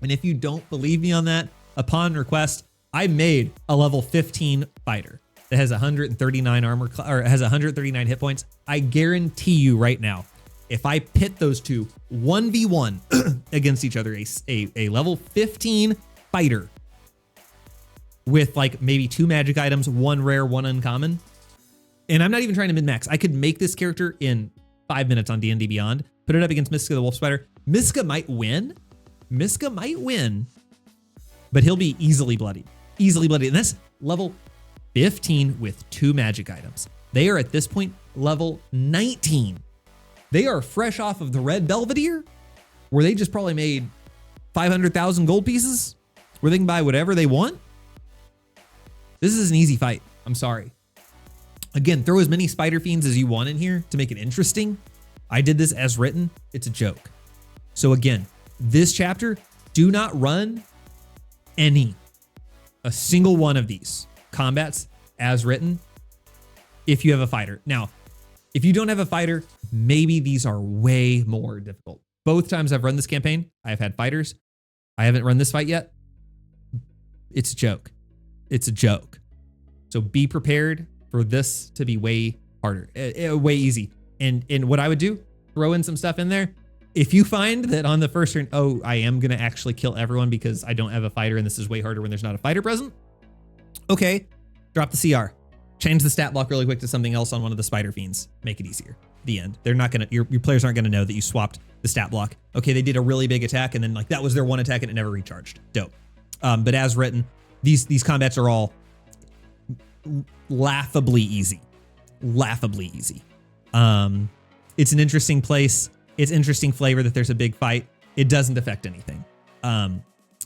And if you don't believe me on that, upon request, I made a level 15 fighter that has 139 armor, or has 139 hit points. I guarantee you right now, if I pit those two 1v1 against each other, a level 15 fighter with like maybe 2 magic items, 1 rare, 1 uncommon, and I'm not even trying to min-max, I could make this character in 5 minutes on D&D Beyond, put it up against Miska the Wolf Spider. Miska might win, but he'll be easily bloodied. And that's level 15 with 2 magic items. They are at this point level 19. They are fresh off of the Red Belvedere, where they just probably made 500,000 gold pieces, where they can buy whatever they want. This is an easy fight. I'm sorry. Again, throw as many Spider Fiends as you want in here to make it interesting. I did this as written. It's a joke. So again, this chapter, do not run a single one of these combats as written if you have a fighter. Now, if you don't have a fighter, maybe these are way more difficult. Both times I've run this campaign, I've had fighters. I haven't run this fight yet. It's a joke. It's a joke. So be prepared for this to be way harder, way easy. And what I would do, throw in some stuff in there. If you find that on the first turn, oh, I am going to actually kill everyone because I don't have a fighter and this is way harder when there's not a fighter present. Okay, drop the CR. Change the stat block really quick to something else on one of the Spider Fiends. Make it easier. The end. They're not gonna, your players aren't gonna know that you swapped the stat block. Okay, they did a really big attack and then like that was their one attack and it never recharged. Dope. But as written, these combats are all laughably easy. Laughably easy. It's an interesting place. It's interesting flavor that there's a big fight. It doesn't affect anything.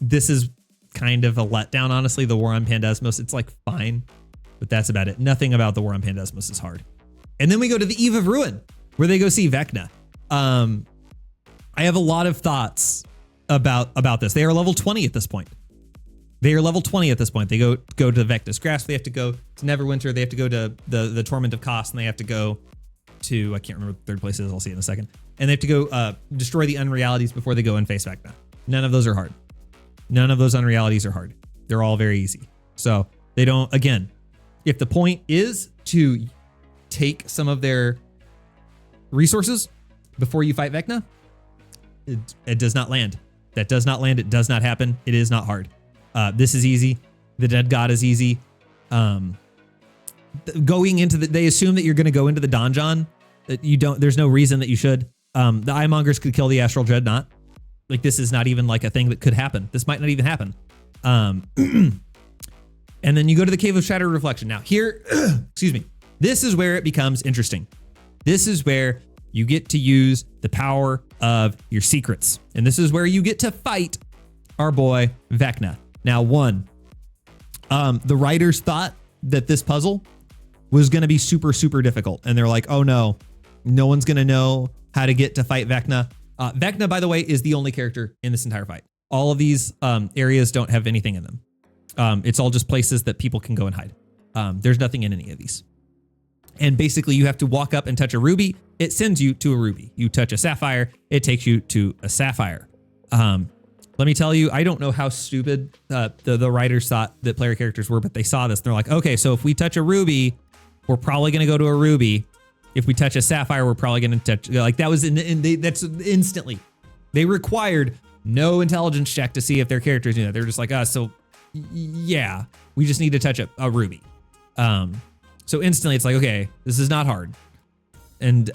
This is kind of a letdown, honestly. The War on Pandesmos, it's like fine. But that's about it. Nothing about the War on Pandesmos is hard. And then we go to the Eve of Ruin, where they go see Vecna. I have a lot of thoughts about this. They are level 20 at this point. They go to Vecna's Grasp. They have to go to Neverwinter. They have to go to the Torment of Cost, and they have to go to, I can't remember what the third place is. I'll see it in a second. And they have to go destroy the Unrealities before they go and face Vecna. None of those are hard. None of those Unrealities are hard. They're all very easy. So they don't, again, if the point is to take some of their resources before you fight Vecna, it does not land. That does not land. It does not happen. It is not hard. This is easy. The Dead God is easy. Going into they assume that you're going to go into the donjon. That you don't. There's no reason that you should. The Eyemongers could kill the Astral Dreadnought. Like, this is not even like a thing that could happen. This might not even happen. And then you go to the Cave of Shattered Reflection. Now here, excuse me. This is where it becomes interesting. This is where you get to use the power of your secrets. And this is where you get to fight our boy Vecna. Now, the writers thought that this puzzle was going to be super, super difficult. And they're like, oh no one's going to know how to get to fight Vecna. Vecna, by the way, is the only character in this entire fight. All of these areas don't have anything in them. It's all just places that people can go and hide. There's nothing in any of these. And basically you have to walk up and touch a ruby. It sends you to a ruby. You touch a sapphire, it takes you to a sapphire. Let me tell you, I don't know how stupid the writers thought that player characters were, but they saw this and they're like, okay, so if we touch a ruby, we're probably going to go to a ruby. If we touch a sapphire, we're probably going to touch, like, that was, that's instantly. They required no intelligence check to see if their characters knew that. They're just like, so yeah, we just need to touch a ruby. So instantly it's like, okay, this is not hard. And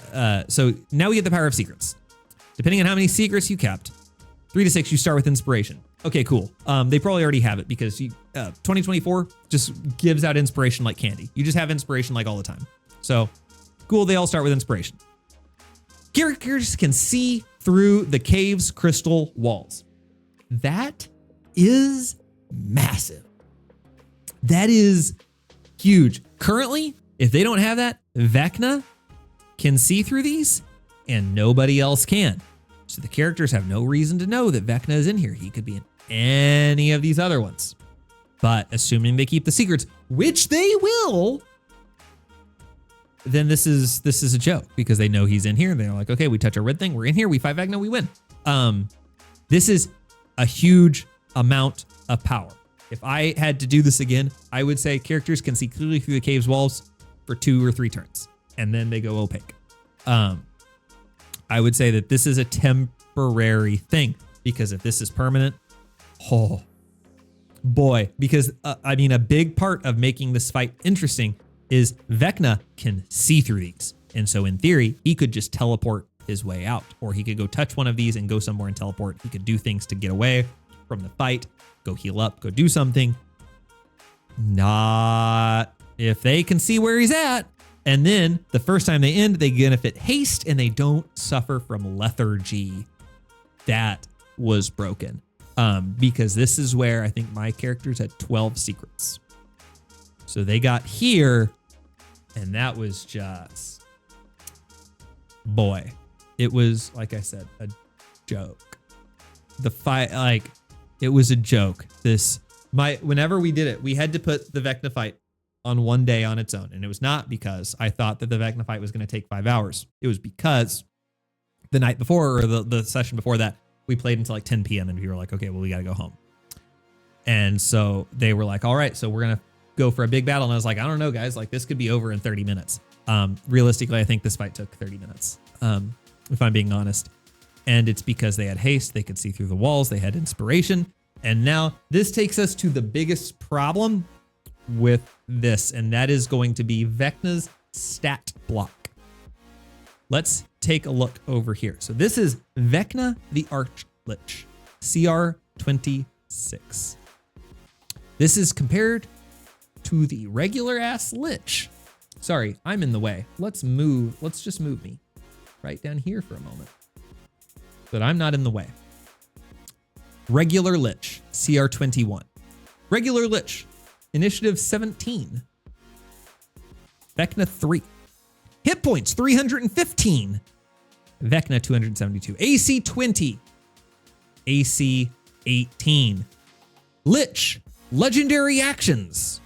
so now we get the power of secrets. Depending on how many secrets you kept, 3 to 6, you start with inspiration. Okay, cool. They probably already have it because 2024 just gives out inspiration like candy. You just have inspiration like all the time. So cool, they all start with inspiration. Characters can see through the cave's crystal walls. That is massive. That is huge. Currently, if they don't have that, Vecna can see through these and nobody else can. So the characters have no reason to know that Vecna is in here. He could be in any of these other ones. But assuming they keep the secrets, which they will, then this is a joke because they know he's in here. They're like, okay, we touch a red thing, we're in here, we fight Vecna, we win. This is a huge amount of power. If I had to do this again, I would say characters can see clearly through the cave's walls for 2 or 3 turns, and then they go opaque. I would say that this is a temporary thing, because if this is permanent, oh boy, because I mean, a big part of making this fight interesting is Vecna can see through these. And so in theory, he could just teleport his way out, or he could go touch one of these and go somewhere and teleport. He could do things to get away from the fight, go heal up, go do something. Not if they can see where he's at. And then the first time they end, they benefit haste and they don't suffer from lethargy. That was broken. Because this is where I think my characters had 12 secrets. So they got here, and that was just, boy, it was, like I said, a joke. The fight, like, it was a joke. Whenever we did it, we had to put the Vecna fight on one day on its own. And it was not because I thought that the Vecna fight was going to take 5 hours. It was because the night before, or the session before that, we played until like 10 p.m. and we were like, okay, well, we got to go home. And so they were like, all right, so we're going to go for a big battle. And I was like, I don't know, guys, like this could be over in 30 minutes. Realistically, I think this fight took 30 minutes, if I'm being honest. And it's because they had haste, they could see through the walls, they had inspiration. And now this takes us to the biggest problem with this, and that is going to be Vecna's stat block. Let's take a look over here. So this is Vecna the Archlich, CR 26. This is compared to the regular ass Lich. Sorry, I'm in the way. Let's just move me right down here for a moment so that I'm not in the way. Regular Lich, CR 21. Regular Lich, Initiative 17. Vecna 3. Hit points, 315. Vecna, 272. AC, 20. AC, 18. Lich, legendary actions.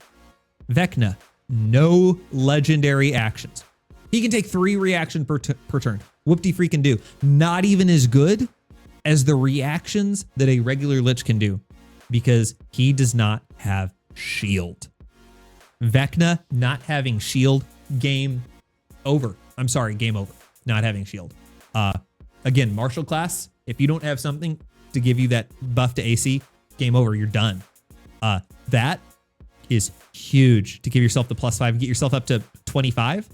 Vecna, no legendary actions. He can take 3 reaction per turn. Whoop-de-freaking do. Not even as good as the reactions that a regular Lich can do because he does not have shield. Vecna not having shield, game over. I'm sorry, game over. Not having shield. Again, martial class, if you don't have something to give you that buff to AC, game over, you're done. That is huge to give yourself the +5 and get yourself up to 25.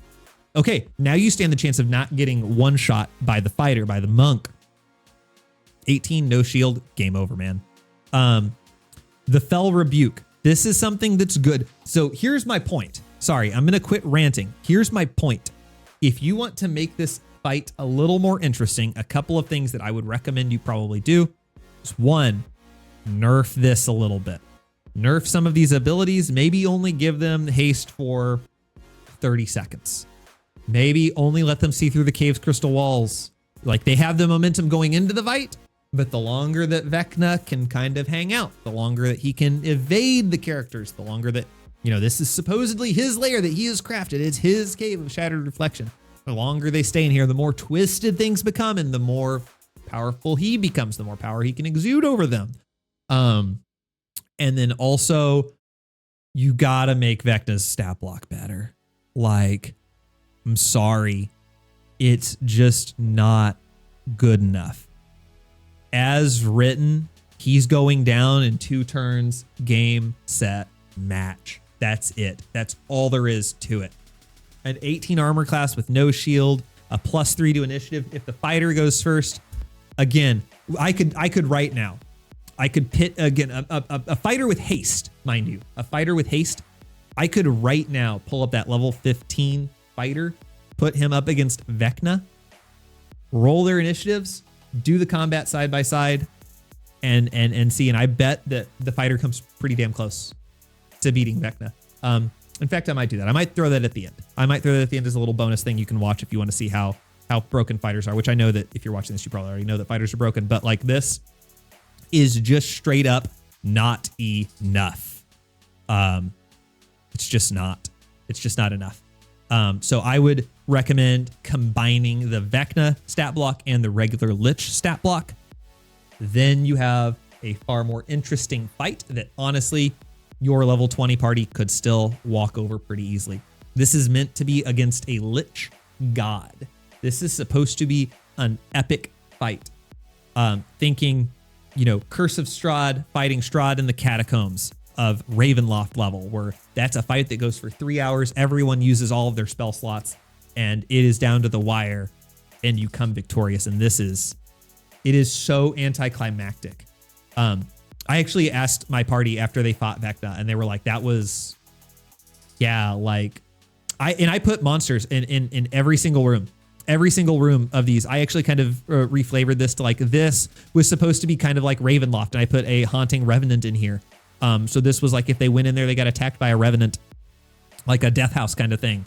Okay, now you stand the chance of not getting one shot by the fighter, by the monk. 18, no shield, game over, man. The Fell Rebuke. This is something that's good. So here's my point. Sorry, I'm gonna quit ranting. Here's my point. If you want to make this fight a little more interesting, a couple of things that I would recommend you probably do is 1, nerf this a little bit. Nerf some of these abilities, maybe only give them haste for 30 seconds. Maybe only let them see through the cave's crystal walls. Like they have the momentum going into the fight, but the longer that Vecna can kind of hang out, the longer that he can evade the characters, the longer that, you know, this is supposedly his lair that he has crafted. It's his cave of shattered reflection. The longer they stay in here, the more twisted things become and the more powerful he becomes, the more power he can exude over them. And then also you gotta make Vecna's stat block better. Like, I'm sorry, it's just not good enough. As written, he's going down in 2 turns, game, set, match. That's it. That's all there is to it. An 18 armor class with no shield, a +3 to initiative. If the fighter goes first, again, I could right now. I could pit again a fighter with haste, mind you, a fighter with haste. I could right now pull up that level 15 fighter, put him up against Vecna, roll their initiatives, do the combat side by side, and see. And I bet that the fighter comes pretty damn close to beating Vecna. In fact, I might do that. I might throw that at the end. I might throw that at the end as a little bonus thing you can watch if you want to see how broken fighters are, which I know that if you're watching this, you probably already know that fighters are broken, but like this is just straight up not enough. It's just not enough. So I would recommend combining the Vecna stat block and the regular Lich stat block. Then you have a far more interesting fight that honestly, your level 20 party could still walk over pretty easily. This is meant to be against a Lich god. This is supposed to be an epic fight. Thinking, you know, Curse of Strahd, fighting Strahd in the catacombs of Ravenloft level, where that's a fight that goes for 3 hours. Everyone uses all of their spell slots and it is down to the wire and you come victorious. And it is so anticlimactic. I actually asked my party after they fought Vecna and they were like, that was, yeah, like I put monsters in every single room. Every single room of these. I actually kind of reflavored this to like, this was supposed to be kind of like Ravenloft. And I put a haunting revenant in here. So this was like, if they went in there, they got attacked by a revenant, like a death house kind of thing.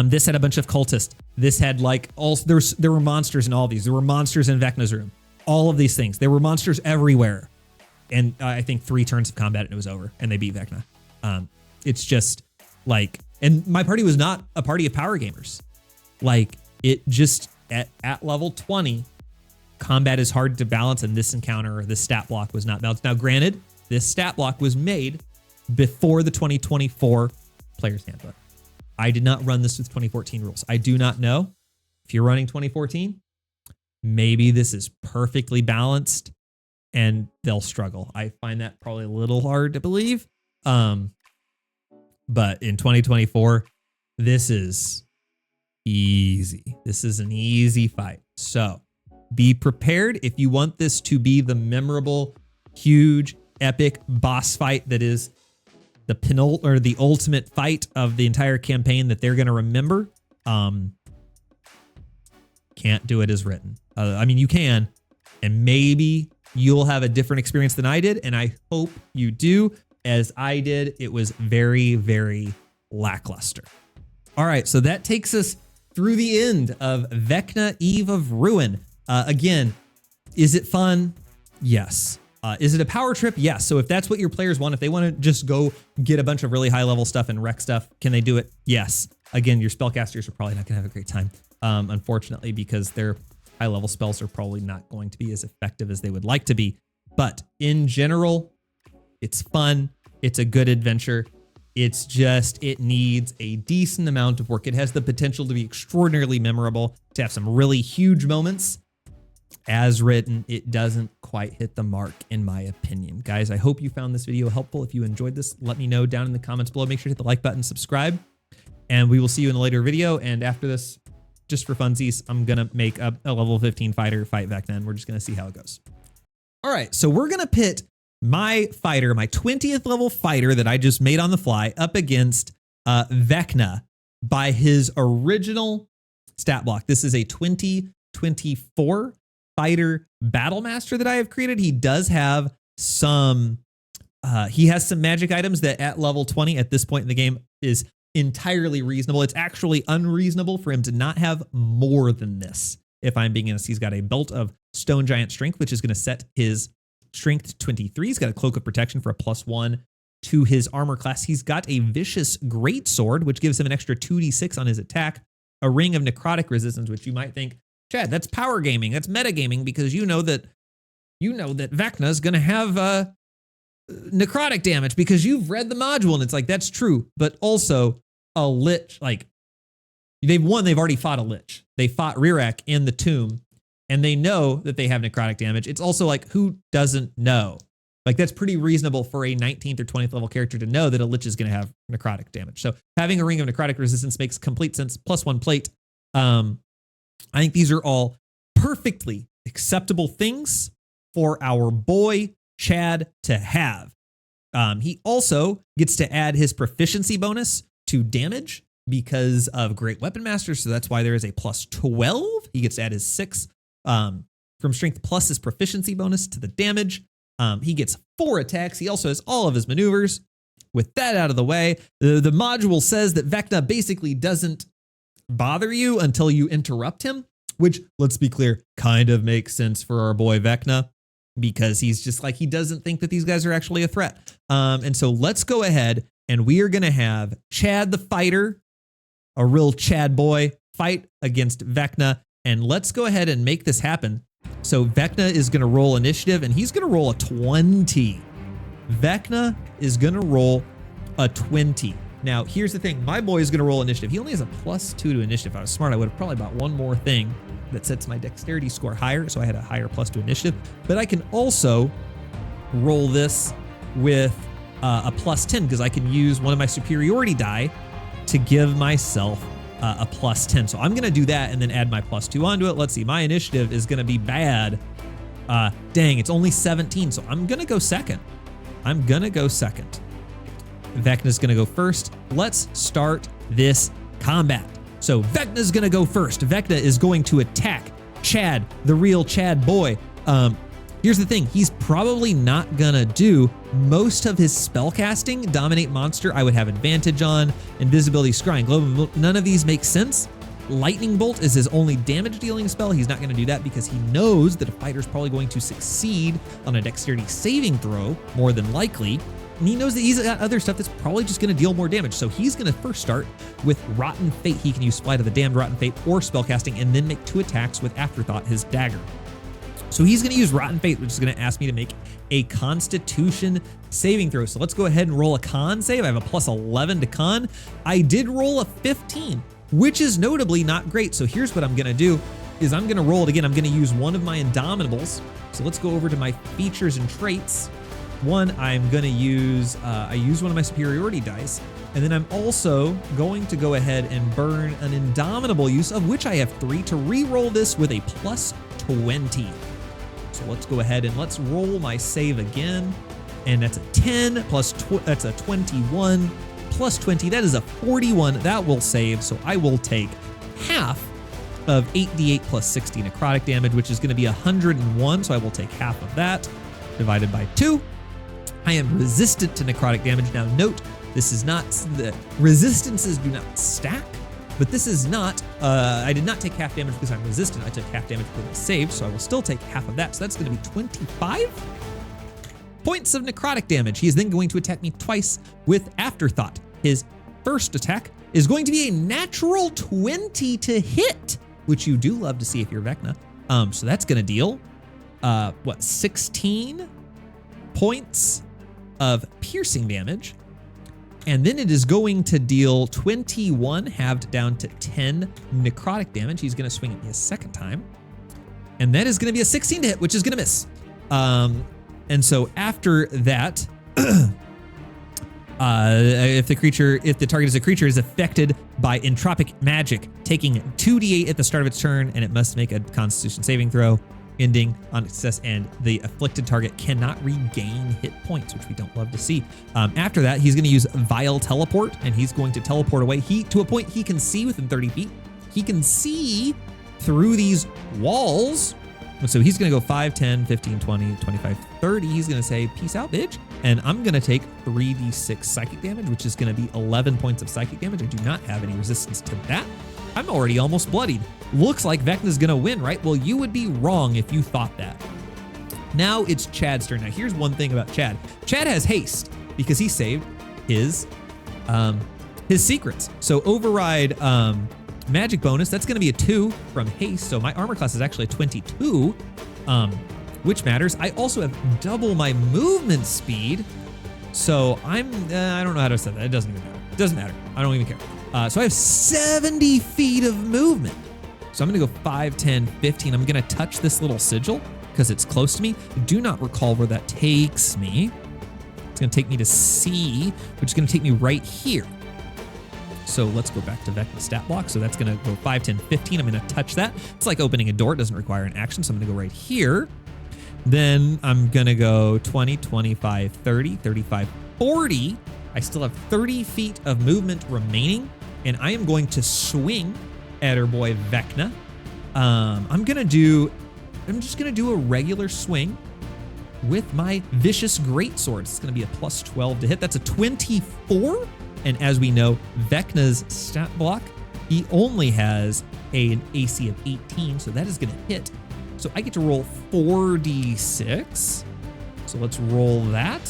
This had a bunch of cultists. This had like there were monsters in all of these. There were monsters in Vecna's room. All of these things. There were monsters everywhere. And I think 3 turns of combat and it was over and they beat Vecna. It's just like, and my party was not a party of power gamers. Like it just at level 20, combat is hard to balance. And this encounter, or this stat block was not balanced. Now, granted, this stat block was made before the 2024 Player's Handbook. I did not run this with 2014 rules. I do not know if you're running 2014, maybe this is perfectly balanced and they'll struggle. I find that probably a little hard to believe. But in 2024, this is easy. This is an easy fight. So be prepared if you want this to be the memorable, huge, epic boss fight that is the ultimate fight of the entire campaign that they're going to remember. Can't do it as written. I mean, you can, and maybe you'll have a different experience than I did, and I hope you do. As I did, it was very, very lackluster. All right, so that takes us through the end of Vecna, Eve of Ruin. Again, is it fun? Yes. Is it a power trip? Yes. So if that's what your players want, if they want to just go get a bunch of really high level stuff and wreck stuff, can they do it? Yes. Again, your spellcasters are probably not going to have a great time, unfortunately, because their high level spells are probably not going to be as effective as they would like to be. But in general, it's fun. It's a good adventure. It's just, it needs a decent amount of work. It has the potential to be extraordinarily memorable, to have some really huge moments. As written, it doesn't quite hit the mark, in my opinion. Guys, I hope you found this video helpful. If you enjoyed this, let me know down in the comments below. Make sure to hit the like button, subscribe, and we will see you in a later video. And after this, just for funsies, I'm going to make a level 15 fighter fight Vecna, and we're just going to see how it goes. All right, so we're going to pit my fighter, my 20th level fighter that I just made on the fly, up against Vecna by his original stat block. This is a 2024 fighter battle master that I have created. He does have some, he has some magic items that at level 20 at this point in the game is entirely reasonable. It's actually unreasonable for him to not have more than this. If I'm being honest, he's got a belt of stone giant strength, which is going to set his strength to 23. He's got a cloak of protection for a +1 to his armor class. He's got a vicious greatsword, which gives him an extra 2d6 on his attack. A ring of necrotic resistance, which you might think, Chad, that's power gaming. That's metagaming, because you know that Vecna is going to have necrotic damage because you've read the module, and it's like, that's true. But also a lich, like they've already fought a lich. They fought Rirak in the tomb, and they know that they have necrotic damage. It's also like, who doesn't know? Like, that's pretty reasonable for a 19th or 20th level character to know that a lich is going to have necrotic damage. So having a ring of necrotic resistance makes complete sense. +1 plate. I think these are all perfectly acceptable things for our boy Chad to have. He also gets to add his proficiency bonus to damage because of Great Weapon Master. So that's why there is a +12. He gets to add his 6 from strength plus his proficiency bonus to the damage. He gets 4 attacks. He also has all of his maneuvers. With that out of the way, the module says that Vecna basically doesn't bother you until you interrupt him, which, let's be clear, kind of makes sense for our boy Vecna, because he's just like, he doesn't think that these guys are actually a threat. And so let's go ahead and we are going to have Chad the fighter, a real Chad boy, fight against Vecna. And let's go ahead and make this happen. So Vecna is going to roll initiative, and he's going to roll a 20. Vecna is going to roll a 20. Now, here's the thing. My boy is going to roll initiative. He only has a +2 to initiative. If I was smart, I would have probably bought one more thing that sets my dexterity score higher, so I had a higher +2 initiative. But I can also roll this with a +10, because I can use one of my superiority die to give myself a +10. So I'm going to do that and then add my +2 onto it. Let's see. My initiative is going to be bad. Dang, it's only 17, so I'm going to go second. Vecna's going to go first. Let's start this combat. So Vecna's going to go first. Vecna is going to attack Chad, the real Chad boy. Here's the thing. He's probably not going to do most of his spell casting. Dominate monster, I would have advantage on. Invisibility, scrying, globe. None of these make sense. Lightning bolt is his only damage dealing spell. He's not going to do that because he knows that a fighter's probably going to succeed on a dexterity saving throw, more than likely. And he knows that he's got other stuff that's probably just going to deal more damage. So he's going to first start with Rotten Fate. He can use Flight of the Damned, Rotten Fate, or spellcasting, and then make 2 attacks with Afterthought, his dagger. So he's going to use Rotten Fate, which is going to ask me to make a Constitution saving throw. So let's go ahead and roll a con save. I have a +11 to con. I did roll a 15, which is notably not great. So here's what I'm going to do is I'm going to roll it again. I'm going to use one of my Indomitables. So let's go over to my features and traits. One, I'm going to use, I use one of my superiority dice, and then I'm also going to go ahead and burn an Indomitable use, of which I have 3, to re-roll this with a +20. So let's go ahead and let's roll my save again. And that's a 10 that's a 21 +20. That is a 41. That will save. So I will take half of 8d8 + 60 necrotic damage, which is going to be 101. So I will take half of that divided by 2. I am resistant to necrotic damage. Now note, this is not, the resistances do not stack. but this is not, I did not take half damage because I'm resistant. I took half damage because I saved, so I will still take half of that. So that's going to be 25 points of necrotic damage. He is then going to attack me twice with Afterthought. His first attack is going to be a natural 20 to hit, which you do love to see if you're Vecna. So that's going to deal, 16 points of piercing damage. And then it is going to deal 21 halved down to 10 necrotic damage. He's going to swing at me a second time. And that is going to be a 16 to hit, which is going to miss. And so after that, if the target is a creature, is affected by entropic magic, taking 2d8 at the start of its turn, and it must make a Constitution saving throw, ending on success, and the afflicted target cannot regain hit points, which we don't love to see. After that, he's going to use Vile Teleport, and he's going to teleport away to a point he can see within 30 feet. He can see through these walls. So he's going to go 5, 10, 15, 20, 25, 30. He's going to say, peace out, bitch. And I'm going to take 3d6 psychic damage, which is going to be 11 points of psychic damage. I do not have any resistance to that. I'm already almost bloodied. Looks like Vecna's going to win, right? Well, you would be wrong if you thought that. Now it's Chad's turn. Now here's one thing about Chad. Chad has haste because he saved his secrets. So override magic bonus, that's going to be a 2 from haste. So my armor class is actually a 22, which matters. I also have double my movement speed. So I don't know how to say that. It doesn't even matter. It doesn't matter. I don't even care. So I have 70 feet of movement. So I'm going to go 5, 10, 15. I'm going to touch this little sigil because it's close to me. I do not recall where that takes me. It's going to take me to C, which is going to take me right here. So let's go back to Vecna's stat block. So that's going to go 5, 10, 15. I'm going to touch that. It's like opening a door. It doesn't require an action. So I'm going to go right here. Then I'm going to go 20, 25, 30, 35, 40. I still have 30 feet of movement remaining. And I am going to swing at our boy Vecna. I'm just going to do a regular swing with my Vicious Greatsword. It's going to be a plus 12 to hit. That's a 24. And as we know, Vecna's stat block, he only has an AC of 18, so that is going to hit. So I get to roll 4d6. So let's roll that.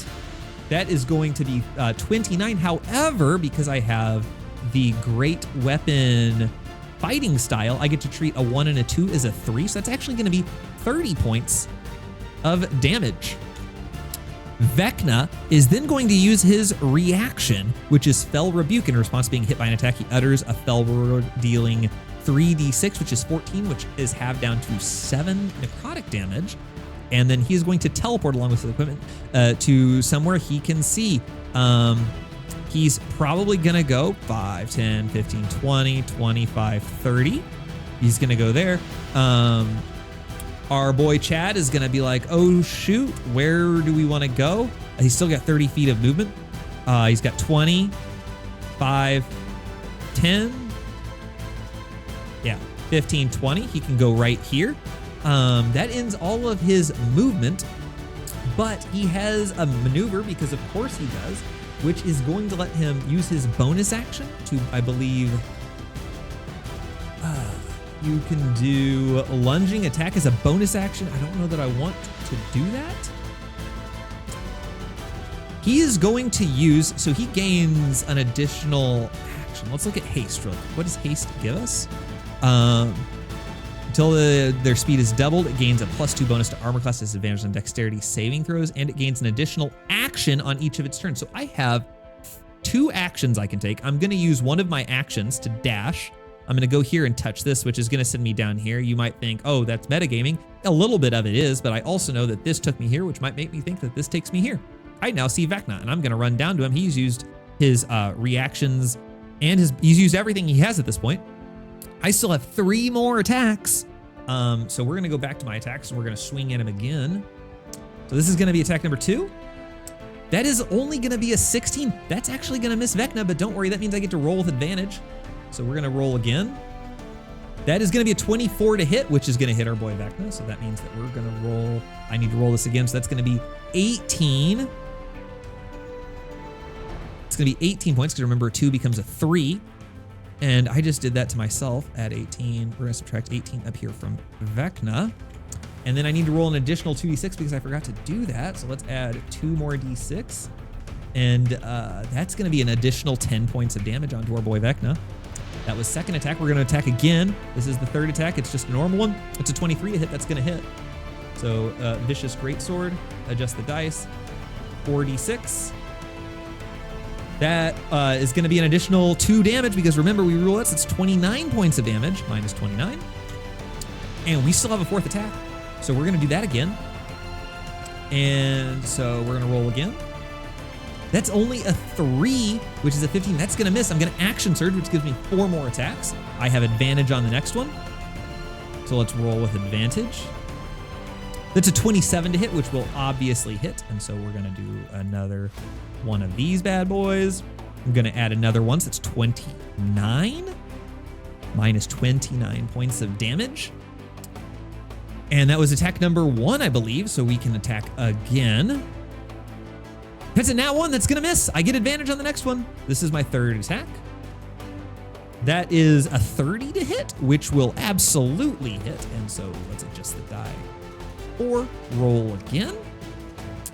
That is going to be 29. However, because I have the great weapon fighting style, I get to treat a 1 and a 2 as a 3. So that's actually going to be 30 points of damage. Vecna is then going to use his reaction, which is Fell Rebuke. In response to being hit by an attack, he utters a fell word dealing 3d6, which is 14, which is halved down to 7 necrotic damage. And then he is going to teleport along with his equipment to somewhere he can see. He's probably going to go 5, 10, 15, 20, 25, 30. He's going to go there. Our boy Chad is going to be like, oh, shoot, where do we want to go? He's still got 30 feet of movement. He's got 20, 5, 10. Yeah, 15, 20. He can go right here. That ends all of his movement, but he has a maneuver, because of course he does, which is going to let him use his bonus action to, I believe, you can do a lunging attack as a bonus action. I don't know that I want to do that. He is going to use, so he gains an additional action. Let's look at haste real quick. What does haste give us? Until their speed is doubled, it gains a +2 bonus to armor class, disadvantage on dexterity saving throws, and it gains an additional action on each of its turns. So I have 2 actions I can take. I'm going to use one of my actions to dash. I'm going to go here and touch this, which is going to send me down here. You might think, oh, that's metagaming. A little bit of it is, but I also know that this took me here, which might make me think that this takes me here. I now see Vecna, and I'm going to run down to him. He's used his reactions, and he's used everything he has at this point. I still have 3 more attacks. So we're going to go back to my attacks, and we're going to swing at him again. So this is going to be attack number 2. That is only going to be a 16. That's actually going to miss Vecna, but don't worry. That means I get to roll with advantage. So we're going to roll again. That is going to be a 24 to hit, which is going to hit our boy Vecna. So that means that we're going to roll. I need to roll this again. So that's going to be 18. It's going to be 18 points, because remember, 2 becomes a 3. And I just did that to myself. Add 18. We're gonna subtract 18 up here from Vecna. And then I need to roll an additional 2d6 because I forgot to do that. So let's add 2 more d6. And that's gonna be an additional 10 points of damage onto our boy Vecna. That was second attack. We're gonna attack again. This is the third attack. It's just a normal one. It's a 23 to hit, that's gonna hit. So Vicious Greatsword, adjust the dice, 4d6. That is gonna be an additional 2 damage because remember we rule this, it's 29 points of damage, minus 29. And we still have a fourth attack. So we're gonna do that again. And so we're gonna roll again. That's only a 3, which is a 15. That's gonna miss. I'm gonna action surge, which gives me 4 more attacks. I have advantage on the next one. So let's roll with advantage. That's a 27 to hit, which will obviously hit. And so we're gonna do another one of these bad boys. I'm gonna add another one, so it's 29, minus 29 points of damage. And that was attack number 1, I believe, so we can attack again. That's a nat 1, that's gonna miss. I get advantage on the next one. This is my third attack. That is a 30 to hit, which will absolutely hit. And so let's adjust the die. 4, roll again.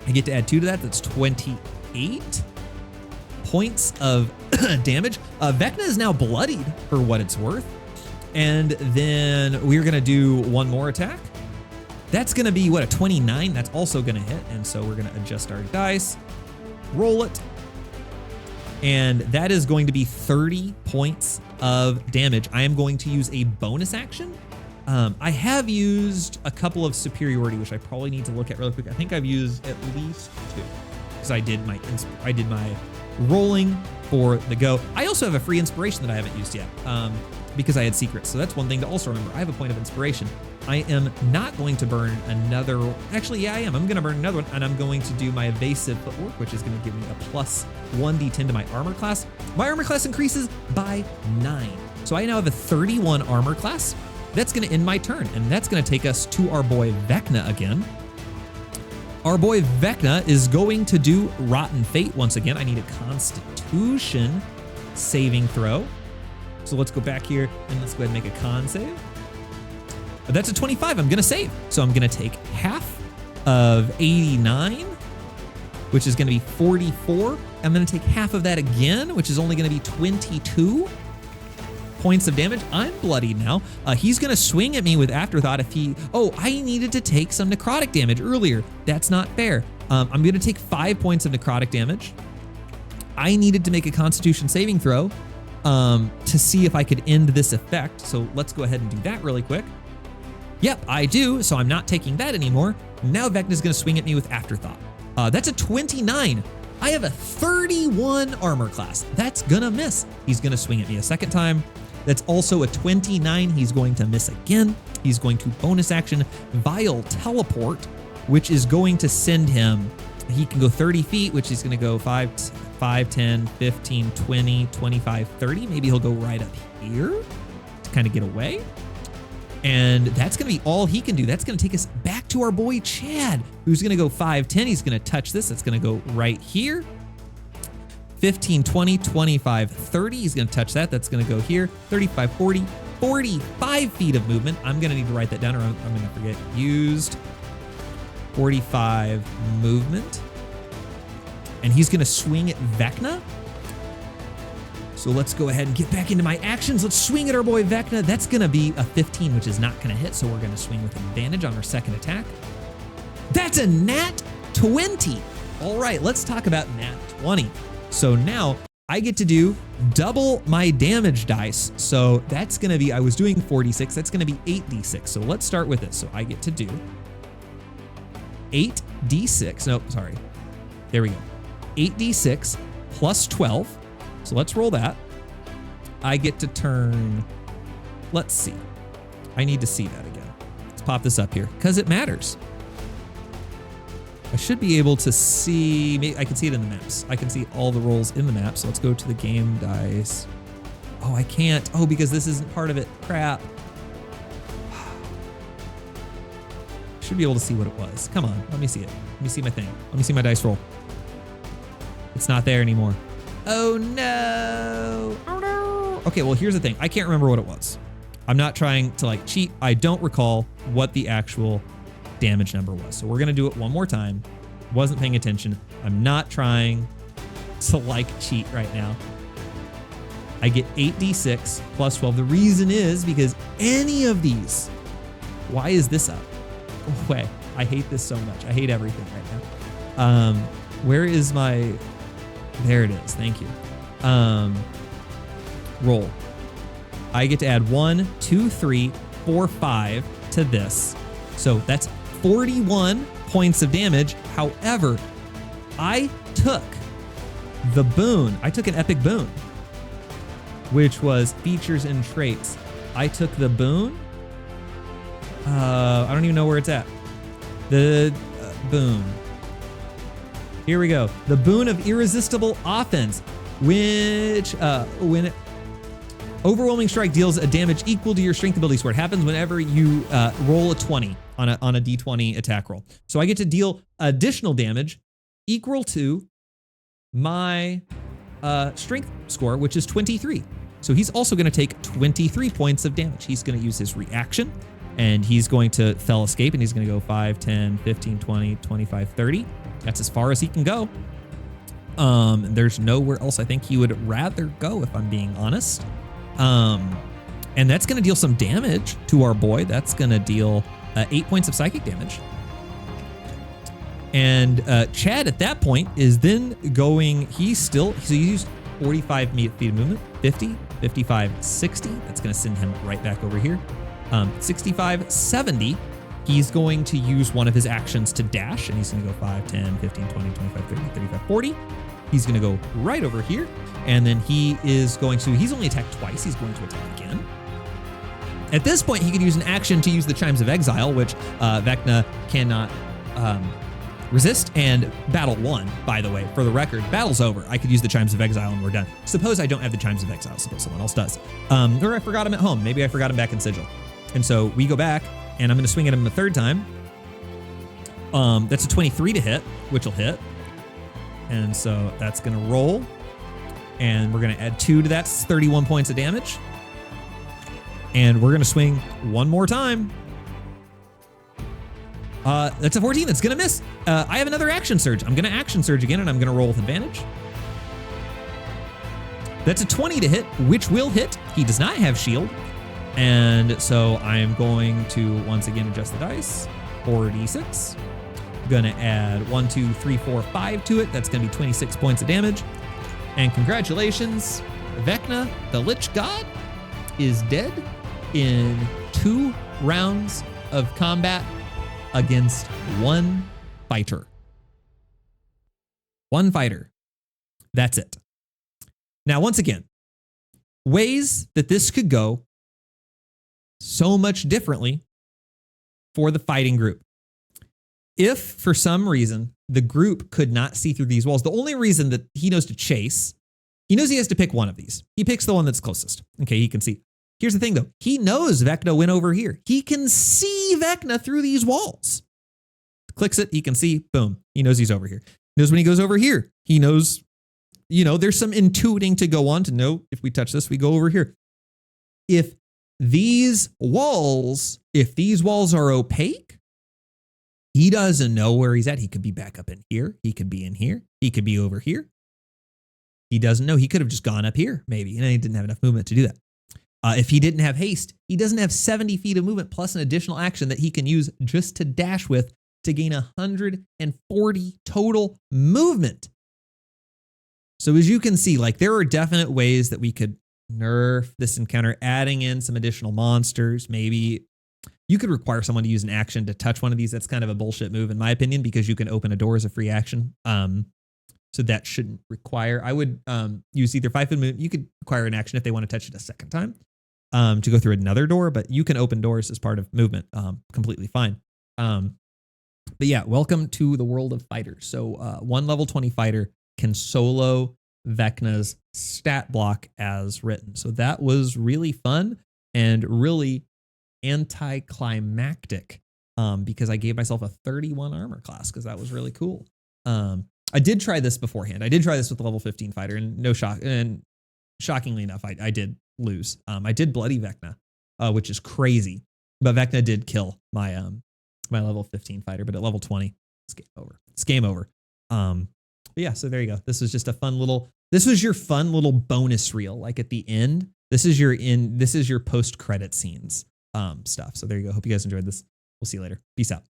I get to add 2 to that, that's 28 points of damage. Vecna is now bloodied for what it's worth. And then we're gonna do one more attack. That's gonna be, what, a 29? That's also gonna hit, and so we're gonna adjust our dice, roll it, and that is going to be 30 points of damage. I am going to use a bonus action. I have used a couple of superiority, which I probably need to look at really quick. I think I've used at least 2, because I did my rolling for the go. I also have a free inspiration that I haven't used yet, because I had secrets. So that's one thing to also remember. I have a point of inspiration. I am not going to burn another, actually, yeah, I am. I'm gonna burn another one, and I'm going to do my evasive footwork, which is gonna give me a plus 1d10 to my armor class. My armor class increases by 9. So I now have a 31 armor class. That's gonna end my turn, and that's gonna take us to our boy Vecna again. Our boy Vecna is going to do Rotten Fate once again. I need a Constitution saving throw. So let's go back here and let's go ahead and make a con save. But that's a 25, I'm gonna save. So I'm gonna take half of 89, which is gonna be 44. I'm gonna take half of that again, which is only gonna be 22 points of damage. I'm bloodied now. He's gonna swing at me with Afterthought if he, oh, I needed to take some necrotic damage earlier. That's not fair. I'm gonna take 5 points of necrotic damage. I needed to make a Constitution saving throw to see if I could end this effect. So let's go ahead and do that really quick. Yep, I do, so I'm not taking that anymore. Now Vecna's gonna swing at me with Afterthought. That's a 29. I have a 31 armor class. That's gonna miss. He's gonna swing at me a second time. That's also a 29. He's going to miss again. He's going to bonus action Vile Teleport, which is going to send him, he can go 30 feet, which is gonna go 5, 10, 15, 20, 25, 30. Maybe he'll go right up here to kind of get away. And that's gonna be all he can do. That's gonna take us back to our boy Chad, who's gonna go 5, 10. He's gonna touch this. That's gonna go right here. 15, 20, 25, 30. He's gonna touch that. That's gonna go here. 35, 40, 45 feet of movement. I'm gonna need to write that down or I'm gonna forget. Used 45 movement. And he's gonna swing at Vecna. So let's go ahead and get back into my actions. Let's swing at our boy Vecna. That's gonna be a 15, which is not gonna hit. So we're gonna swing with advantage on our second attack. That's a nat 20. All right, let's talk about nat 20. So now I get to do double my damage dice. So that's gonna be, I was doing 46, that's gonna be 8d6. So let's start with this. So I get to do 8d6, no, sorry. There we go. 8d6 plus 12. So let's roll that. I get to turn, let's see. I need to see that again. Let's pop this up here because it matters. I should be able to see, maybe I can see it in the maps. I can see all the rolls in the map. So let's go to the game dice. Oh, I can't. Oh, because this isn't part of it. Crap. Should be able to see what it was. Come on, let me see it. Let me see my thing. Let me see my dice roll. It's not there anymore. Oh no. Oh no. Okay, well, here's the thing. I can't remember what it was. I'm not trying to like cheat. I don't recall what the actual damage number was. So we're going to do it one more time. Wasn't paying attention. I'm not trying to like cheat right now. I get 8d6 plus 12. The reason is because any of these, why is this up? Oh, wait, I hate this so much. I hate everything right now. Where is my, there it is. Thank you. Roll. I get to add 1, 2, 3, 4, 5 to this. So that's 41 points of damage. However, I took the boon. I took an epic boon, which was features and traits. I took the boon. I don't even know where it's at. The boon. Here we go. The boon of irresistible offense, which when overwhelming strike deals a damage equal to your strength ability score. It happens whenever you roll a 20 on a d20 attack roll. So I get to deal additional damage equal to my strength score, which is 23. So he's also going to take 23 points of damage. He's going to use his reaction, and he's going to fell escape, and he's going to go 5, 10, 15, 20, 25, 30. That's as far as he can go. There's nowhere else I think he would rather go, if I'm being honest. And that's going to deal some damage to our boy. That's going to deal 8 points of psychic damage. And Chad at that point is then going, so he used 45 feet of movement, 50, 55, 60. That's going to send him right back over here. 65, 70. He's going to use one of his actions to dash, and he's going to go 5, 10, 15, 20, 25, 30, 35, 40. He's going to go right over here, and then he is going to, he's only attacked twice. He's going to attack again. At this point, he could use an action to use the Chimes of Exile, which Vecna cannot resist, and battle won, by the way. For the record, battle's over. I could use the Chimes of Exile and we're done. Suppose I don't have the Chimes of Exile. Suppose someone else does. Or I forgot him at home. Maybe I forgot him back in Sigil. And so we go back, and I'm going to swing at him a third time. That's a 23 to hit, which will hit. And so that's going to roll. And we're going to add 2 to that. 31 points of damage. And we're going to swing one more time. That's a 14. That's going to miss. I have another action surge. I'm going to action surge again, and I'm going to roll with advantage. That's a 20 to hit, which will hit. He does not have shield. And so I'm going to once again adjust the dice. 4d6. Going to add 1, 2, 3, 4, 5 to it. That's going to be 26 points of damage. And congratulations, Vecna, the Lich God, is dead in 2 rounds of combat against 1 fighter. 1 fighter. That's it. Now, once again, ways that this could go so much differently for the fighting group. If for some reason the group could not see through these walls, the only reason that he knows to chase, he knows he has to pick one of these. He picks the one that's closest. Okay, he can see. Here's the thing though. He knows Vecna went over here. He can see Vecna through these walls. Clicks it, he can see, boom. He knows he's over here. He knows when he goes over here. He knows, there's some intuiting to go on to know if we touch this, we go over here. If these walls are opaque, he doesn't know where he's at. He could be back up in here. He could be in here. He could be over here. He doesn't know. He could have just gone up here, maybe. And he didn't have enough movement to do that. If he didn't have haste, he doesn't have 70 feet of movement plus an additional action that he can use just to dash with to gain 140 total movement. So as you can see, there are definite ways that we could nerf this encounter, adding in some additional monsters. Maybe you could require someone to use an action to touch one of these. That's kind of a bullshit move in my opinion, because you can open a door as a free action. So that shouldn't require, I would use either 5 foot movement. You could require an action if they want to touch it a second time to go through another door, but you can open doors as part of movement. Completely fine. But yeah, welcome to the world of fighters. So 1 level 20 fighter can solo Vecna's stat block as written. So that was really fun and really anticlimactic because I gave myself a 31 armor class because that was really cool. I did try this beforehand. I did try this with the level 15 fighter, and shockingly enough, I did lose. I did bloody Vecna, which is crazy, but Vecna did kill my my level 15 fighter. But at level 20, it's game over. It's game over. But yeah, so there you go. This was just a fun little. This was your fun little bonus reel. Like at the end, this is your post credit scenes stuff. So there you go. Hope you guys enjoyed this. We'll see you later. Peace out.